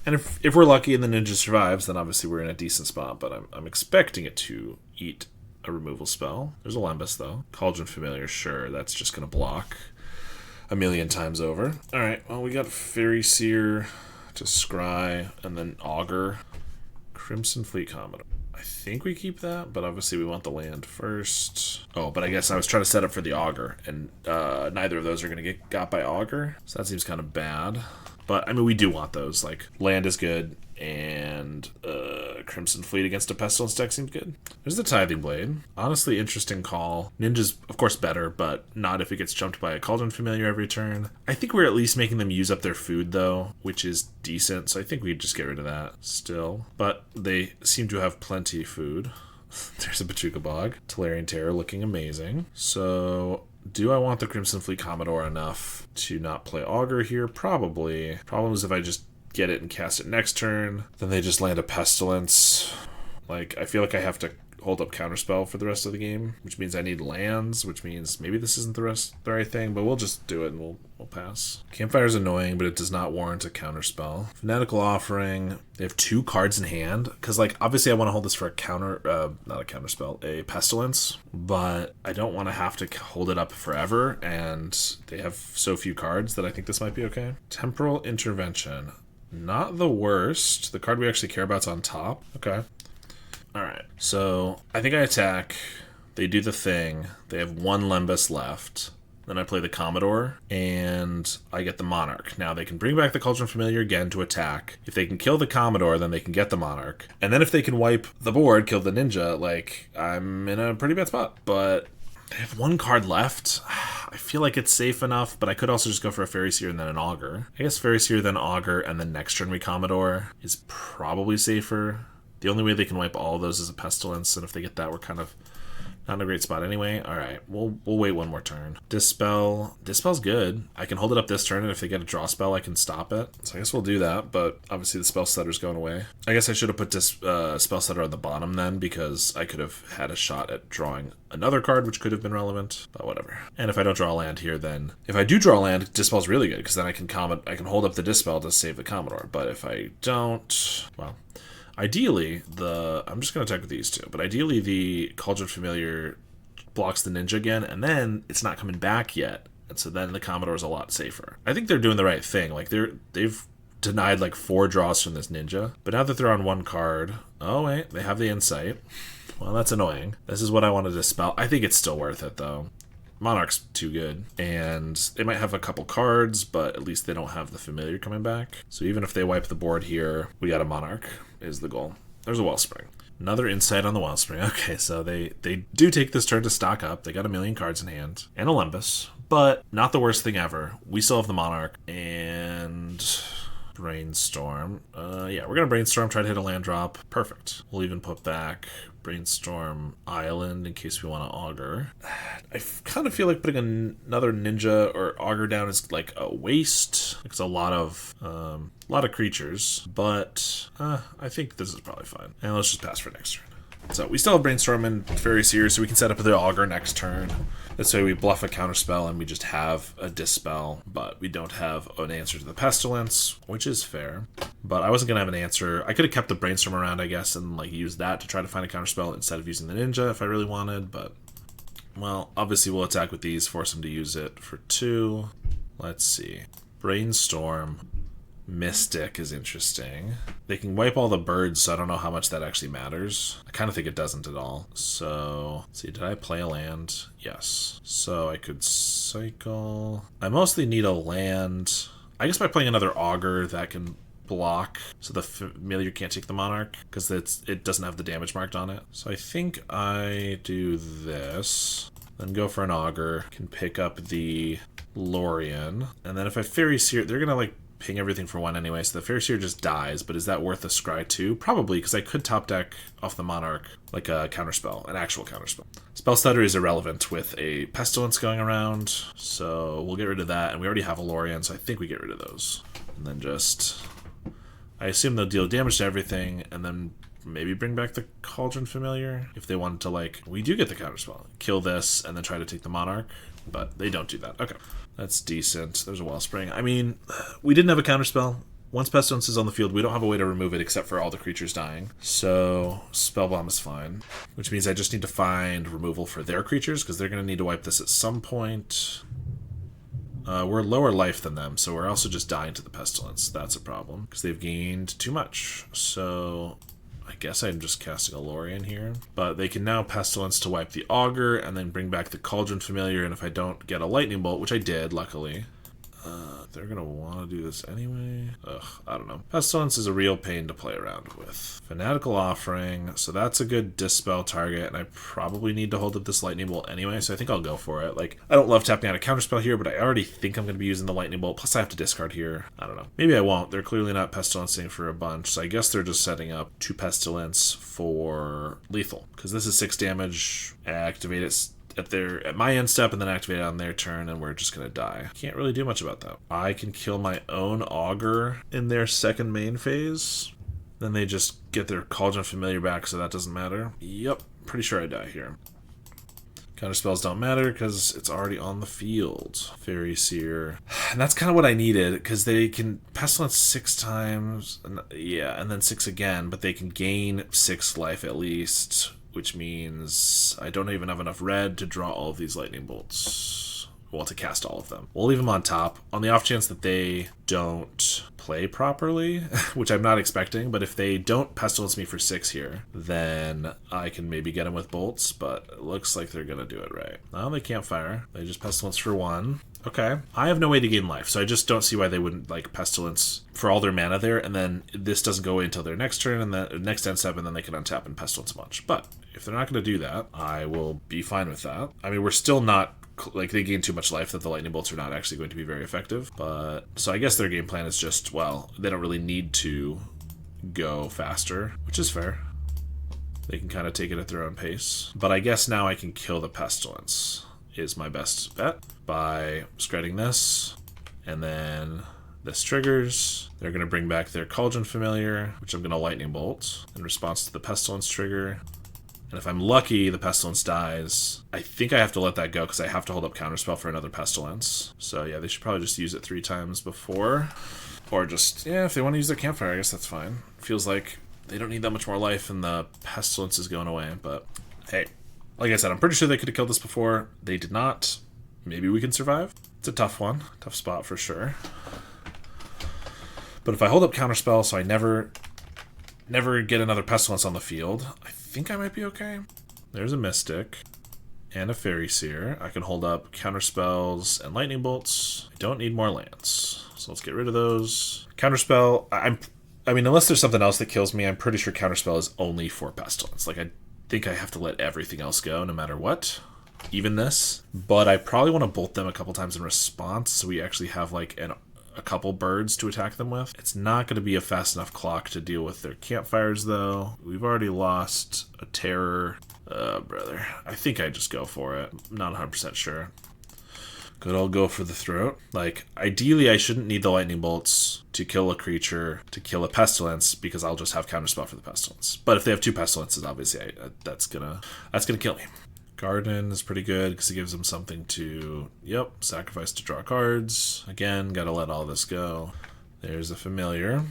And if we're lucky and the Ninja survives, then obviously we're in a decent spot, but I'm expecting it to eat a removal spell. There's a Lembas, though. Cauldron Familiar, sure, that's just going to block a million times over. Alright, well, we got Fairy Seer to Scry, and then Augur. Crimson Fleet Commodore. I think we keep that, but obviously we want the land first. Oh, but I guess I was trying to set up for the Augur, and neither of those are going to get got by Augur, so that seems kind of bad. But, I mean, we do want those. Like, land is good, and Crimson Fleet against a Pestilence deck seems good. There's the Tithing Blade. Honestly, interesting call. Ninja's, of course, better, but not if it gets jumped by a Cauldron Familiar every turn. I think we're at least making them use up their food, though, which is decent, so I think we just get rid of that still. But they seem to have plenty of food. There's a Pachuca Bog. Tolarian Terror looking amazing. So... do I want the Crimson Fleet Commodore enough to not play Augur here? Probably. Problem is if I just get it and cast it next turn, then they just land a Pestilence. Like, I feel like I have to hold up Counterspell for the rest of the game, which means I need lands, which means maybe this isn't the right thing, but we'll just do it and we'll pass. Campfire's annoying, but it does not warrant a Counterspell. Fanatical Offering. They have 2 cards in hand, because, like, obviously I want to hold this for a not a Counterspell, a Pestilence, but I don't want to have to hold it up forever, and they have so few cards that I think this might be okay. Temporal Intervention. Not the worst. The card we actually care about's on top. Okay. Alright, so I think I attack. They do the thing. They have 1 Lembas left. Then I play the Commodore, and I get the Monarch. Now, they can bring back the Cauldron Familiar again to attack. If they can kill the Commodore, then they can get the Monarch. And then if they can wipe the board, kill the Ninja, like, I'm in a pretty bad spot. But they have 1 card left. I feel like it's safe enough, but I could also just go for a Fairy Seer and then an Augur. I guess Fairy Seer, then Augur, and then next turn we Commodore is probably safer. The only way they can wipe all of those is a Pestilence, and if they get that, we're kind of not in a great spot anyway. Alright, we'll wait one more turn. Dispel. Dispel's good. I can hold it up this turn, and if they get a draw spell, I can stop it. So I guess we'll do that, but obviously the Spell Setter's going away. I guess I should have put this Spell Setter on the bottom then, because I could have had a shot at drawing another card, which could have been relevant, but whatever. And if I don't draw a land here, then if I do draw a land, Dispel's really good, because then I can hold up the Dispel to save the Commodore. But if I don't, well, ideally, I'm just going to attack with these two, but ideally the Cauldron Familiar blocks the Ninja again, and then it's not coming back yet, and so then the Commodore is a lot safer. I think they're doing the right thing. Like, they've denied like 4 draws from this Ninja, but now that they're on 1 card, oh wait, they have the Insight. Well, that's annoying. This is what I wanted to dispel. I think it's still worth it, though. Monarch's too good, and they might have a couple cards, but at least they don't have the Familiar coming back. So even if they wipe the board here, we got a Monarch, is the goal. There's a Wellspring. Another Insight on the Wellspring. Okay, so they do take this turn to stock up. They got a million cards in hand, and Olympus, but not the worst thing ever. We still have the Monarch, and Brainstorm. Yeah, we're going to Brainstorm, try to hit a land drop. Perfect. We'll even put back Brainstorm Island in case we want to Augur. I kind of feel like putting another Ninja or Augur down is like a waste. It's a lot of creatures, but I think this is probably fine. And let's just pass for next turn. So we still have Brainstorm and Fairy Seer, so we can set up the Augur next turn. This way we bluff a counterspell and we just have a Dispel, but we don't have an answer to the Pestilence, which is fair. But I wasn't going to have an answer. I could have kept the Brainstorm around, I guess, and like use that to try to find a counterspell instead of using the Ninja if I really wanted, but well, obviously we'll attack with these, force him to use it for 2. Let's see. Brainstorm. Mystic is interesting. They can wipe all the birds, so I don't know how much that actually matters. I kind of think it doesn't at all. So, let's see, did I play a land? Yes. So I could cycle. I mostly need a land. I guess by playing another Augur, that can block, so the Familiar can't take the Monarch, because it doesn't have the damage marked on it. So I think I do this, then go for an Augur, can pick up the Lorien, and then if I Fairy Seer, they're going to like ping everything for 1 anyway, so the Fairy Seer just dies, but is that worth a Scry 2? Probably, because I could top deck off the Monarch like a counterspell, an actual counterspell. Spell Stutter is irrelevant with a Pestilence going around, so we'll get rid of that, and we already have a Lorien, so I think we get rid of those. And then just, I assume they'll deal damage to everything, and then maybe bring back the Cauldron Familiar if they wanted to, like, we do get the counterspell. Kill this, and then try to take the Monarch, but they don't do that. Okay. That's decent. There's a Wellspring. I mean, we didn't have a counterspell. Once Pestilence is on the field, we don't have a way to remove it except for all the creatures dying. So, Spellbomb is fine. Which means I just need to find removal for their creatures, because they're going to need to wipe this at some point. We're lower life than them, so we're also just dying to the Pestilence. That's a problem, because they've gained too much. So, I guess I'm just casting a Lorien here. But they can now Pestilence to wipe the Augur, and then bring back the Cauldron Familiar, and if I don't get a Lightning Bolt, which I did, luckily, they're going to want to do this anyway. Ugh, I don't know. Pestilence is a real pain to play around with. Fanatical Offering, so that's a good Dispel target, and I probably need to hold up this Lightning Bolt anyway, so I think I'll go for it. Like, I don't love tapping out a Counterspell here, but I already think I'm going to be using the Lightning Bolt, plus I have to discard here. I don't know. Maybe I won't. They're clearly not Pestilencing for a bunch, so I guess they're just setting up 2 Pestilence for lethal, because this is 6 damage. Activate it at my end step and then activate it on their turn, and we're just gonna die. Can't really do much about that. I can kill my own Augur in their second main phase. Then they just get their Cauldron Familiar back, so that doesn't matter. Yep, pretty sure I die here. Counterspells don't matter because it's already on the field. Fairy Seer. And that's kind of what I needed, because they can Pestilence 6 times. Yeah, and then 6 again, but they can gain 6 life at least, which means I don't even have enough red to draw all of these Lightning Bolts. Well, to cast all of them. We'll leave them on top on the off chance that they don't play properly, which I'm not expecting, but if they don't Pestilence me for 6 here, then I can maybe get them with bolts, but it looks like they're gonna do it right. Well, they can't fire. They just Pestilence for 1. Okay. I have no way to gain life, so I just don't see why they wouldn't like Pestilence for all their mana there, and then this doesn't go away until their next turn, and then next end step, and then they can untap and Pestilence a bunch. But if they're not going to do that, I will be fine with that. I mean, we're still not like they gain too much life that the lightning bolts are not actually going to be very effective. But so I guess their game plan is just, well, they don't really need to go faster, which is fair. They can kind of take it at their own pace. But I guess now I can kill the pestilence is my best bet by shredding this, and then this triggers. They're going to bring back their Cauldron Familiar, which I'm going to lightning bolt in response to the pestilence trigger. And if I'm lucky, the pestilence dies. I think I have to let that go because I have to hold up counterspell for another pestilence. So yeah, they should probably just use it 3 times before. Or just, yeah, if they want to use their campfire, I guess that's fine. Feels like they don't need that much more life and the pestilence is going away. But hey, like I said, I'm pretty sure they could have killed this before. They did not. Maybe we can survive. It's a tough one. Tough spot for sure. But if I hold up counterspell so I never get another pestilence on the field, I think I might be okay. There's a Mystic and a Fairy Seer. I can hold up counterspells and lightning bolts. I don't need more lands, so let's get rid of those. Counterspell, I mean, unless there's something else that kills me, I'm pretty sure counterspell is only for pestilence. Like, I think I have to let everything else go no matter what, even this. But I probably want to bolt them a couple times in response so we actually have like a couple birds to attack them with. It's not going to be a fast enough clock to deal with their campfires, though. We've already lost a terror. Brother. I think I just go for it. I'm not 100% sure. Good old go for the throat. Like, ideally, I shouldn't need the lightning bolts to kill a creature, to kill a pestilence, because I'll just have counterspell for the pestilence. But if they have 2 pestilences, obviously, that's gonna kill me. Garden is pretty good because it gives them something to, sacrifice to draw cards. Again, gotta let all this go. There's a familiar.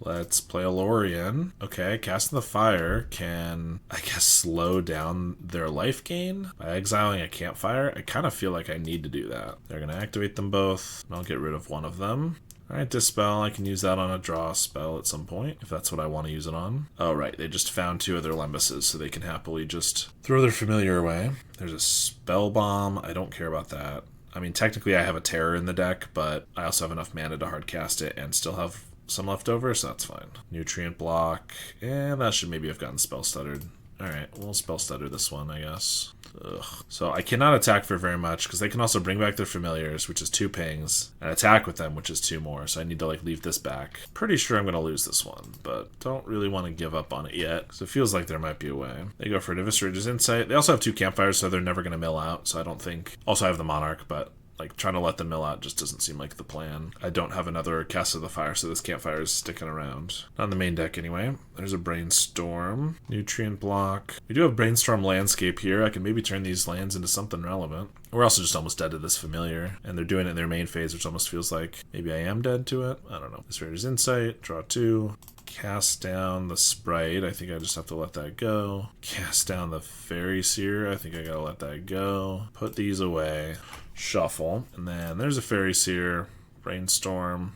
Let's play a Lorien. Okay, casting the fire can, I guess, slow down their life gain by exiling a campfire. I kind of feel like I need to do that. They're gonna activate them both, and I'll get rid of one of them. Alright, Dispel, I can use that on a draw spell at some point, if that's what I want to use it on. Oh, right, they just found 2 of their Lembuses, so they can happily just throw their familiar away. There's a Spell Bomb, I don't care about that. I mean, technically I have a Terror in the deck, but I also have enough mana to hard cast it and still have some left over, so that's fine. Nutrient Block, and that should maybe have gotten Spell Stuttered. Alright, we'll Spell Stutter this one, I guess. Ugh. So I cannot attack for very much, because they can also bring back their familiars, which is 2 pings, and attack with them, which is 2 more, so I need to like leave this back. Pretty sure I'm going to lose this one, but don't really want to give up on it yet, because it feels like there might be a way. They go for Eviscerator's Insight. They also have 2 campfires, so they're never going to mill out, so I don't think... Also I have the Monarch, but... like, trying to let them mill out just doesn't seem like the plan. I don't have another Cast of the Fire, so this campfire is sticking around. Not on the main deck, anyway. There's a Brainstorm. Nutrient Block. We do have Brainstorm Landscape here. I can maybe turn these lands into something relevant. We're also just almost dead to this familiar, and they're doing it in their main phase, which almost feels like maybe I am dead to it. I don't know. This Raider's Insight. Draw 2. Cast down the Sprite. I think I just have to let that go. Cast down the Fairy Seer. I think I gotta let that go. Put these away. Shuffle. And then there's a Fairy Seer. Brainstorm.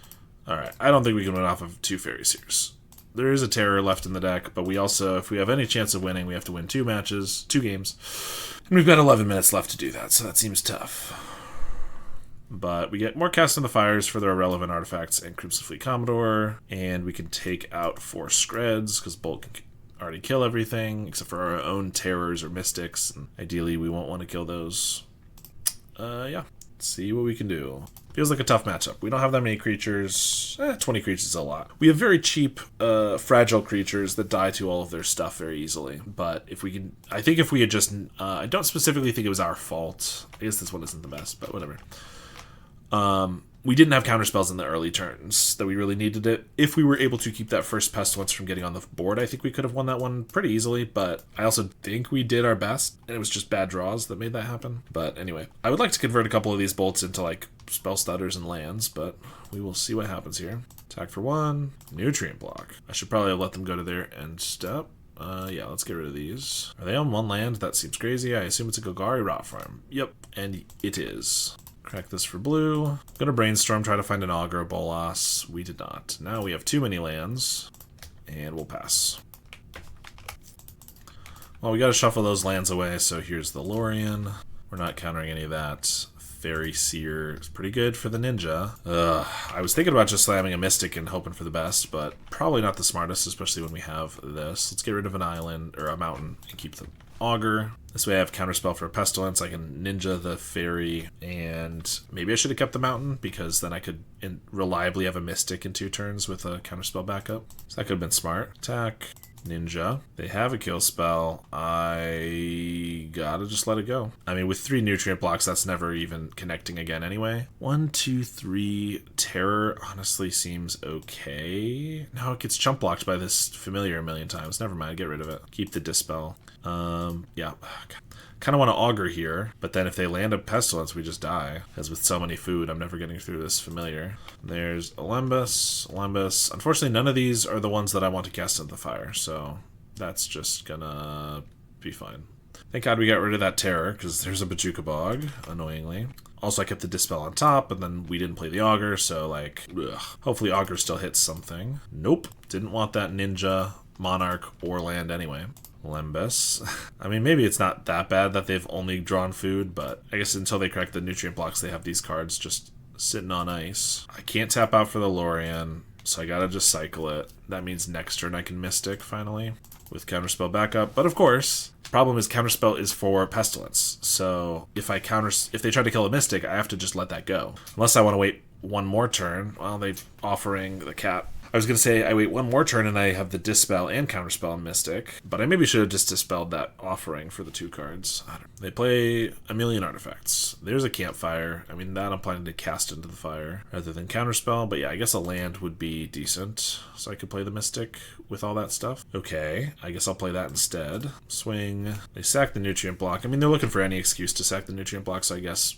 Alright, I don't think we can win off of 2 Fairy Seers. There is a Terror left in the deck, but we also, if we have any chance of winning, we have to win 2 games. And we've got 11 minutes left to do that, so that seems tough. But we get more Cast on the Fires for their irrelevant artifacts and Crimson Fleet Commodore, and we can take out 4 Screds, because Bolt can already kill everything, except for our own Terrors or Mystics, and ideally we won't want to kill those. Yeah. See what we can do. Feels like a tough matchup. We don't have that many creatures. 20 creatures is a lot. We have very cheap, fragile creatures that die to all of their stuff very easily. But if we can... I think if we had just... I don't specifically think it was our fault. I guess this one isn't the best, but whatever. We didn't have counterspells in the early turns that we really needed it. If we were able to keep that first pestilence from getting on the board, I think we could have won that one pretty easily, but I also think we did our best, and it was just bad draws that made that happen. But anyway, I would like to convert a couple of these bolts into like spell stutters and lands, but we will see what happens here. Attack for 1, Nutrient Block. I should probably have let them go to their end step. Yeah, let's get rid of these. Are they on 1 land? That seems crazy. I assume it's a Golgari Rot Farm. Yep, and it is. Crack this for blue. Gonna Brainstorm, try to find an Augur Bolas. We did not. Now we have too many lands, and we'll pass. Well, we gotta shuffle those lands away, so here's the Lorien. We're not countering any of that. Fairy Seer is pretty good for the ninja. I was thinking about just slamming a Mystic and hoping for the best, but probably not the smartest, especially when we have this. Let's get rid of an island, or a mountain, and keep the Augur. This way I have Counterspell for a Pestilence. I can ninja the Fairy, and maybe I should have kept the mountain, because then I could reliably have a Mystic in 2 turns with a Counterspell backup. So that could have been smart. Attack. Ninja. They have a kill spell. I gotta just let it go. I mean, with 3 nutrient blocks, that's never even connecting again anyway. 1, 2, 3. Terror honestly seems okay. No, it gets chump blocked by this familiar a million times. Never mind, get rid of it. Keep the Dispel. Yeah. Kind of want to Augur here, but then if they land a Pestilence, we just die. As with so many food, I'm never getting through this familiar. There's Olympus. Unfortunately, none of these are the ones that I want to cast into the fire, so that's just gonna be fine. Thank God we got rid of that Terror, because there's a Bajuka Bog, annoyingly. Also, I kept the Dispel on top, and then we didn't play the Augur, so, like, ugh. Hopefully Augur still hits something. Nope. Didn't want that Ninja, Monarch, or land anyway. Limbus. I mean, maybe it's not that bad that they've only drawn food, but I guess until they crack the nutrient blocks, they have these cards just sitting on ice. I can't tap out for the Lorien, so I gotta just cycle it. That means next turn I can Mystic, finally, with Counterspell backup. But of course, the problem is Counterspell is for Pestilence, so if they try to kill a Mystic, I have to just let that go. Unless I want to wait one more turn. Well, they're offering the cat. I was going to say I wait one more turn and I have the Dispel and Counterspell and Mystic, but I maybe should have just dispelled that offering for the 2 cards. They play a million artifacts. There's a Campfire. I mean, that I'm planning to cast into the fire rather than Counterspell, but yeah, I guess a land would be decent, so I could play the Mystic with all that stuff. Okay, I guess I'll play that instead. Swing. They sack the Nutrient Block. I mean, they're looking for any excuse to sack the Nutrient Block, so I guess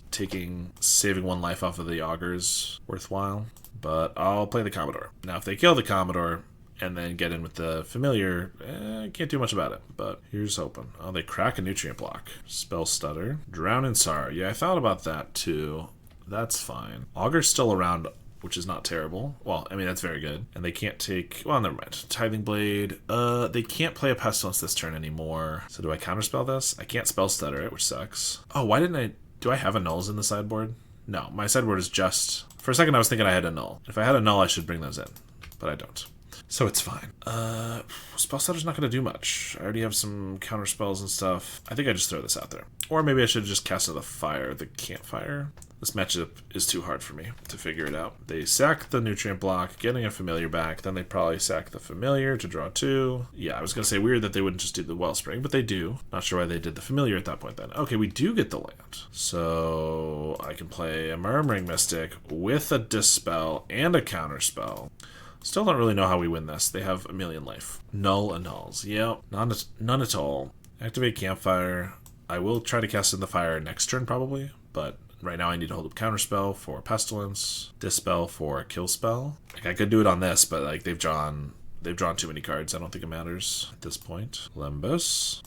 saving 1 life off of the Augur's worthwhile. But I'll play the Commodore. Now, if they kill the Commodore and then get in with the Familiar, I can't do much about it. But here's hoping. Oh, they crack a Nutrient Block. Spell Stutter. Drown in Sorrow. Yeah, I thought about that too. That's fine. Augur's still around, which is not terrible. Well, I mean, that's very good. And they can't take... Well, never mind. Tithing Blade. They can't play a Pestilence this turn anymore. So do I Counterspell this? I can't Spell Stutter it, which sucks. Oh, why didn't I... Do I have a Nulls in the sideboard? No, my sideboard is just... For a second, I was thinking I had a Null. If I had a Null, I should bring those in. But I don't. So it's fine. Spellstutter's not going to do much. I already have some counter spells and stuff. I think I just throw this out there. Or maybe I should just cast the fire, the Campfire. This matchup is too hard for me to figure it out. They sack the Nutrient Block, getting a Familiar back. Then they probably sack the Familiar to draw 2. Yeah, I was going to say weird that they wouldn't just do the Wellspring, but they do. Not sure why they did the Familiar at that point then. Okay, we do get the land. So I can play a Murmuring Mystic with a Dispel and a Counterspell. Still don't really know how we win this. They have a million life. Null and nulls. Yep, none at all. Activate Campfire. I will try to cast in the fire next turn probably, but right now I need to hold up Counterspell for Pestilence, Dispel for Kill Spell. Like, I could do it on this, but like they've drawn too many cards. I don't think it matters at this point. Limbus.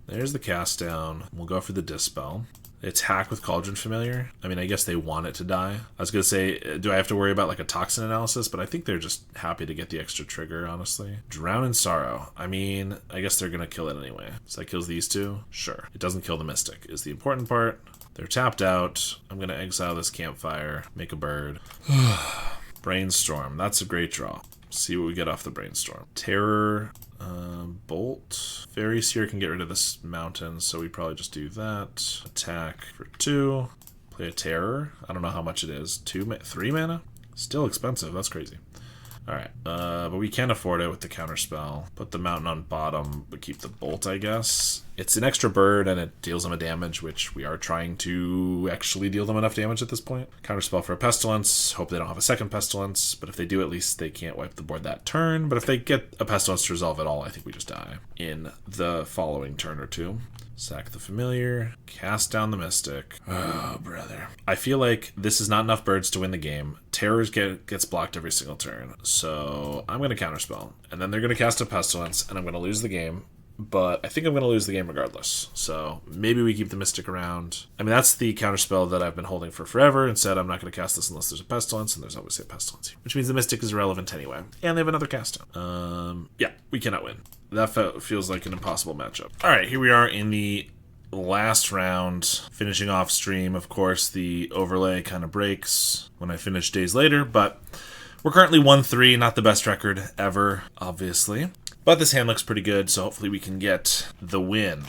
There's the cast down. We'll go for the Dispel. They attack with Cauldron Familiar. I mean, I guess they want it to die. I was going to say, do I have to worry about like a toxin analysis? But I think they're just happy to get the extra trigger, honestly. Drown in Sorrow. I mean, I guess they're going to kill it anyway. So that kills these 2? Sure. It doesn't kill the Mystic is the important part. They're tapped out. I'm going to exile this Campfire. Make a bird. Brainstorm. That's a great draw. See what we get off the Brainstorm. Terror. Bolt. Faeries here can get rid of this mountain, so we probably just do that. Attack for 2. Play a Terror. I don't know how much it is. 3 mana? Still expensive. That's crazy. Alright, but we can afford it with the Counterspell. Put the mountain on bottom, but keep the Bolt, I guess. It's an extra bird, and it deals them a damage, which we are trying to actually deal them enough damage at this point. Counterspell for a Pestilence. Hope they don't have a second Pestilence, but if they do, at least they can't wipe the board that turn. But if they get a Pestilence to resolve it all, I think we just die in the following turn or 2. Sack the Familiar, cast down the Mystic. Oh, brother. I feel like this is not enough birds to win the game. Terrors gets blocked every single turn, so I'm going to Counterspell. And then they're going to cast a Pestilence, and I'm going to lose the game. But I think I'm going to lose the game regardless. So maybe we keep the Mystic around. I mean, that's the Counterspell that I've been holding for forever and said I'm not going to cast this unless there's a Pestilence, and there's obviously a Pestilence here. Which means the Mystic is irrelevant anyway. And they have another cast down. Yeah, we cannot win. That feels like an impossible matchup. Alright, here we are in the last round, finishing off stream. Of course, the overlay kind of breaks when I finish days later, but we're currently 1-3, not the best record ever, obviously. But this hand looks pretty good, so hopefully we can get the win.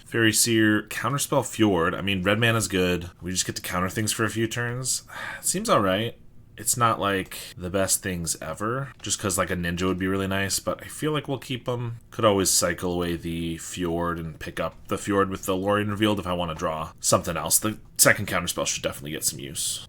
Fairy Seer, Counterspell Fjord. I mean, red mana's good. We just get to counter things for a few turns. Seems alright. It's not like the best things ever, just because like a ninja would be really nice, but I feel like we'll keep them. Could always cycle away the Fjord and pick up the Fjord with the Lorien revealed if I want to draw something else. The second counterspell should definitely get some use.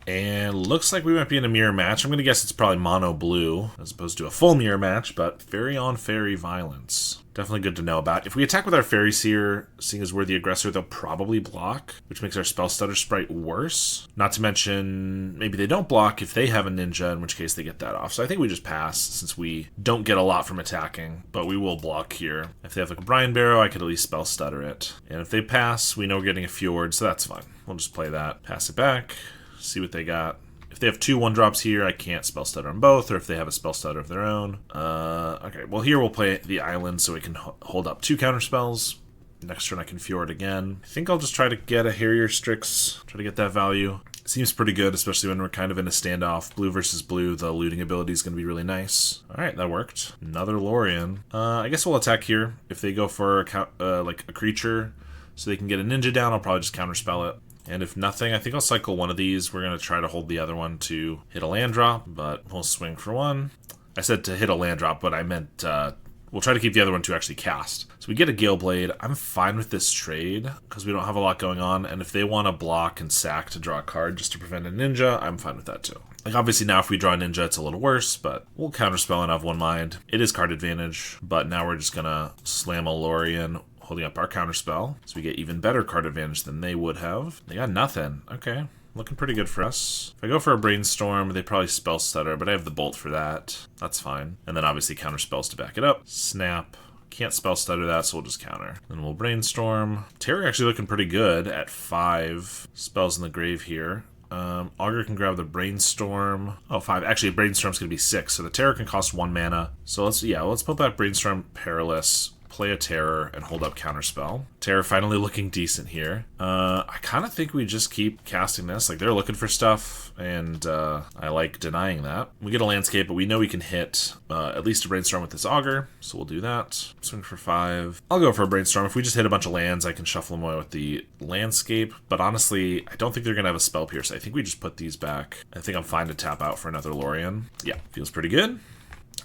And looks like we might be in a mirror match. I'm going to guess it's probably mono blue as opposed to a full mirror match, but fairy on fairy violence. Definitely good to know about. If we attack with our Fairy Seer, seeing as we're the aggressor, they'll probably block, which makes our Spell Stutter sprite worse. Not to mention, maybe they don't block if they have a ninja, in which case they get that off. So I think we just pass, since we don't get a lot from attacking, but we will block here. If they have like a Brian Barrow, I could at least Spell Stutter it. And if they pass, we know we're getting a Fjord, so that's fine. We'll just play that. Pass it back, see what they got. If they have 2 1-drops here, I can't Spell Stutter on both, or if they have a Spell Stutter of their own. Okay, well here we'll play the island so we can hold up 2 counterspells. Next turn I can Fjord again. I think I'll just try to get a Harrier Strix, try to get that value. Seems pretty good, especially when we're kind of in a standoff. Blue versus blue, the looting ability is going to be really nice. Alright, that worked. Another Lorien. I guess we'll attack here. If they go for like a creature so they can get a ninja down, I'll probably just counterspell it. And if nothing, I think I'll cycle one of these. We're going to try to hold the other one to hit a land drop, but we'll swing for one. I said to hit a land drop, but I meant we'll try to keep the other one to actually cast. So we get a Gale Blade. I'm fine with this trade because we don't have a lot going on. And if they want to block and sack to draw a card just to prevent a ninja, I'm fine with that too. Like obviously now if we draw a ninja, it's a little worse, but we'll counterspell and have one mind. It is card advantage, but now we're just going to slam a Lorien, holding up our counterspell, so we get even better card advantage than they would have. They got nothing. Okay, looking pretty good for us. If I go for a Brainstorm, they probably Spell Stutter, but I have the Bolt for that. That's fine. And then obviously counterspells to back it up. Snap. Can't Spell Stutter that, so we'll just counter. Then we'll Brainstorm. Terror actually looking pretty good at 5 spells in the grave here. Augur can grab the Brainstorm. Oh, 5. Actually, Brainstorm's going to be 6, so the Terror can cost 1 mana. So let's put back Brainstorm Perilous, play a Terror, and hold up Counterspell. Terror finally looking decent here. I kind of think we just keep casting this. Like, they're looking for stuff, and I like denying that. We get a Landscape, but we know we can hit at least a Brainstorm with this Augur, so we'll do that. Swing for 5. I'll go for a Brainstorm. If we just hit a bunch of lands, I can shuffle them away with the Landscape, but honestly, I don't think they're going to have a Spell Pierce. I think we just put these back. I think I'm fine to tap out for another Lorien. Yeah, feels pretty good.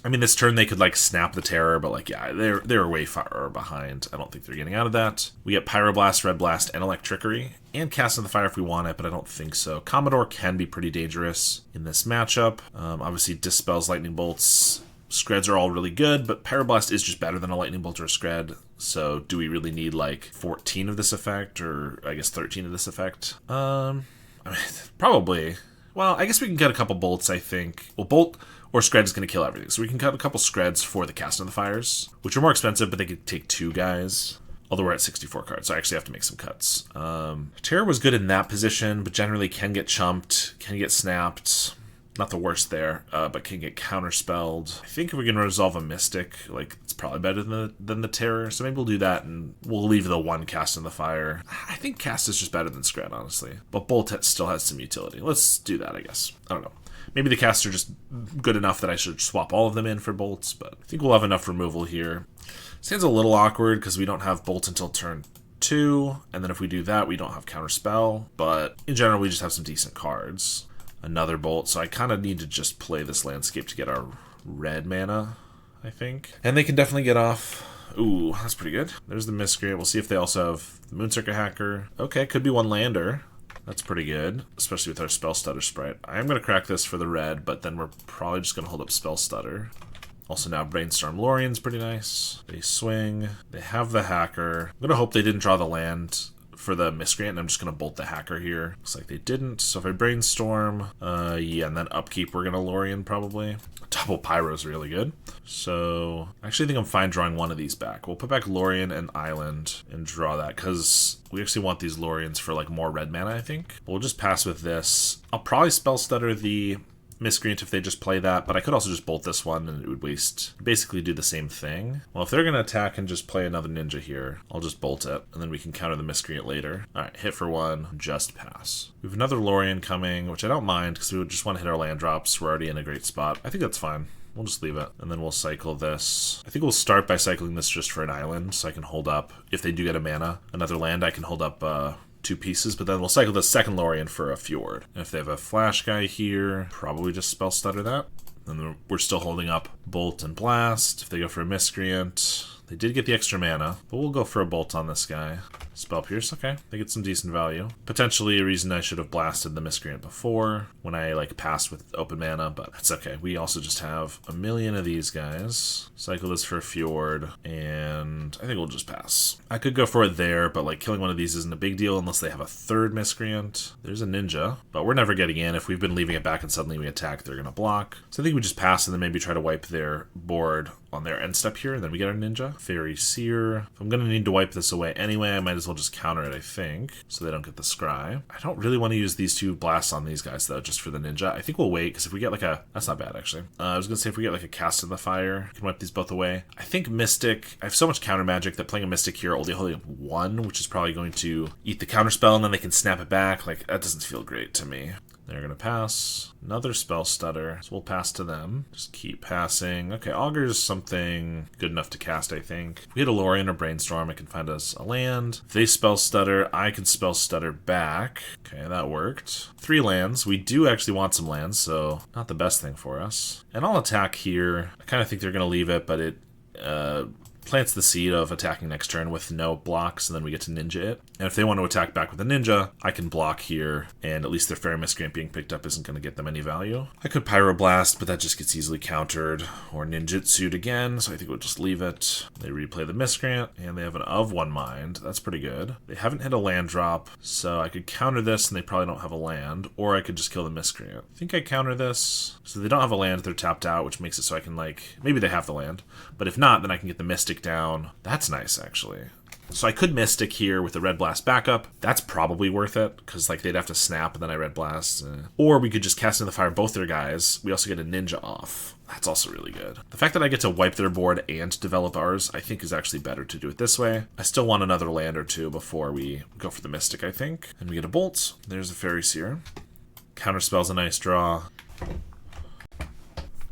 I mean, this turn they could, like, snap the Terror, but, like, yeah, they're way far behind. I don't think they're getting out of that. We get Pyroblast, Red Blast, and Electrickery, and Cast in the Fire if we want it, but I don't think so. Commodore can be pretty dangerous in this matchup. Obviously, Dispels, Lightning Bolts, Screds are all really good, but Pyroblast is just better than a Lightning Bolt or a Scred. So, do we really need, like, 14 of this effect, or, I guess, 13 of this effect? I mean, probably. Well, I guess we can get a couple Bolts, I think. Well, Bolt or Scred is going to kill everything. So we can cut a couple Screds for the Cast in the Fires, which are more expensive, but they could take 2 guys. Although we're at 64 cards, so I actually have to make some cuts. Terror was good in that position, but generally can get chumped, can get snapped. Not the worst there, but can get counterspelled. I think if we can resolve a Mystic, like, it's probably better than the Terror. So maybe we'll do that, and we'll leave the 1 Cast in the Fire. I think Cast is just better than Scred, honestly. But Bolt still has some utility. Let's do that, I guess. I don't know. Maybe the casts are just good enough that I should swap all of them in for bolts, but I think we'll have enough removal here. Seems a little awkward because we don't have bolt until turn 2, and then if we do that, we don't have counterspell, but in general, we just have some decent cards. Another bolt, so I kind of need to just play this landscape to get our red mana, I think. And they can definitely get off. Ooh, that's pretty good. There's the Miscreant. We'll see if they also have the Moonscircuit Hacker. Okay, could be 1 lander. That's pretty good, especially with our Spell Stutter sprite. I am going to crack this for the red, but then we're probably just going to hold up Spell Stutter. Also now Brainstorm Lorien's pretty nice. They swing. They have the Hacker. I'm going to hope they didn't draw the land for the Miscreant, and I'm just going to bolt the Hacker here. Looks like they didn't. So if I Brainstorm, yeah, and then Upkeep, we're going to Lorien probably. Double Pyro's really good. So I actually think I'm fine drawing one of these back. We'll put back Lorien and Island and draw that, because we actually want these Loriens for like more red mana, I think. We'll just pass with this. I'll probably Spell Stutter the Miscreant if they just play that, but I could also just bolt this one and it would basically do the same thing. Well, if they're going to attack and just play another ninja here, I'll just bolt it, and then we can counter the Miscreant later. Alright, hit for 1, just pass. We have another Lorien coming, which I don't mind because we would just want to hit our land drops. We're already in a great spot. I think that's fine. We'll just leave it, and then we'll cycle this. I think we'll start by cycling this just for an island, so I can hold up, if they do get a mana, another land, I can hold up 2 pieces, but then we'll cycle the second Lorien for a Fjord. And if they have a flash guy here, probably just spell stutter that. And then we're still holding up Bolt and Blast. If they go for a Miscreant, they did get the extra mana, but we'll go for a Bolt on this guy. Spell Pierce, okay. They get some decent value. Potentially a reason I should have blasted the Miscreant before when I passed with open mana, but that's okay. We also just have a million of these guys. Cycle this for a Fjord, and I think we'll just pass. I could go for it there, but killing one of these isn't a big deal unless they have a third Miscreant. There's a Ninja, but we're never getting in. If we've been leaving it back and suddenly we attack, they're gonna block. So I think we just pass and then maybe try to wipe their board on their end step here, and then we get our Ninja. Fairy Seer. If I'm gonna need to wipe this away anyway, I might as well just counter it, I think, so they don't get the scry. I don't really want to use these 2 blasts on these guys, though, just for the Ninja. I think we'll wait, because if we get that's not bad, actually. I was gonna say if we get a Cast of the Fire, we can wipe these both away. I think Mystic, I have so much counter magic that playing a Mystic here, only holding up 1, which is probably going to eat the counter spell, and then they can snap it back. That doesn't feel great to me. They're going to pass. Another spell stutter. So we'll pass to them. Just keep passing. Okay, Augur's something good enough to cast, I think. If we hit a Lorien or Brainstorm, it can find us a land. If they spell stutter, I can spell stutter back. Okay, that worked. 3 lands. We do actually want some lands, so not the best thing for us. And I'll attack here. I kind of think they're going to leave it, but it plants the seed of attacking next turn with no blocks, and then we get to ninja it. And if they want to attack back with a ninja, I can block here, and at least their Fairy Miscreant being picked up isn't going to get them any value. I could Pyroblast, but that just gets easily countered, or Ninjutsu'd again, so I think we'll just leave it. They replay the Miscreant, and they have an of 1 mind. That's pretty good. They haven't hit a land drop, so I could counter this, and they probably don't have a land, or I could just kill the Miscreant. I think I counter this. So they don't have a land, they're tapped out, which makes it so I can, maybe they have the land, but if not, then I can get the Mystic down. That's nice, actually. So I could Mystic here with the Red Blast backup. That's probably worth it, because they'd have to snap and then I Red Blast. Or we could just cast into the fire both their guys. We also get a Ninja off. That's also really good. The fact that I get to wipe their board and develop ours, I think is actually better to do it this way. I still want another land or 2 before we go for the Mystic, I think. And we get a Bolt. There's a Fairy Seer. Counterspell's a nice draw.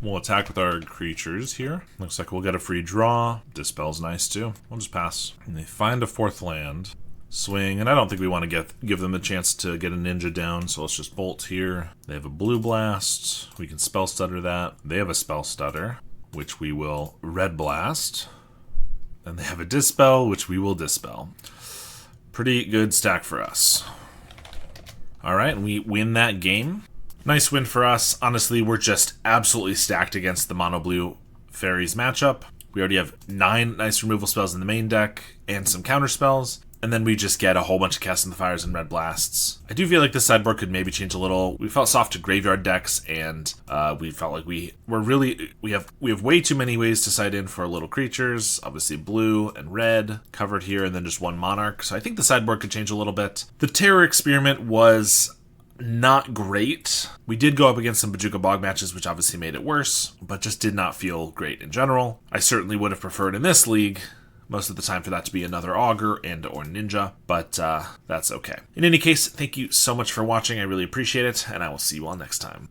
We'll attack with our creatures here. Looks like we'll get a free draw. Dispel's nice too. We'll just pass. And they find a 4th land. Swing, and I don't think we want to give them a chance to get a ninja down, so let's just bolt here. They have a blue blast. We can spell stutter that. They have a spell stutter, which we will red blast. And they have a dispel, which we will dispel. Pretty good stack for us. Alright, and we win that game. Nice win for us. Honestly, we're just absolutely stacked against the mono blue Fairies matchup. We already have 9 nice removal spells in the main deck and some counter spells. And then we just get a whole bunch of Cast in the Fires and Red Blasts. I do feel like this sideboard could maybe change a little. We felt soft to graveyard decks, and we felt like we have way too many ways to side in for little creatures. Obviously blue and red covered here, and then just 1 Monarch. So I think the sideboard could change a little bit. The Terror Experiment was not great. We did go up against some Bajuka Bog matches, which obviously made it worse, but just did not feel great in general. I certainly would have preferred in this league most of the time for that to be another Augur and or Ninja, but that's okay. In any case, thank you so much for watching. I really appreciate it, and I will see you all next time.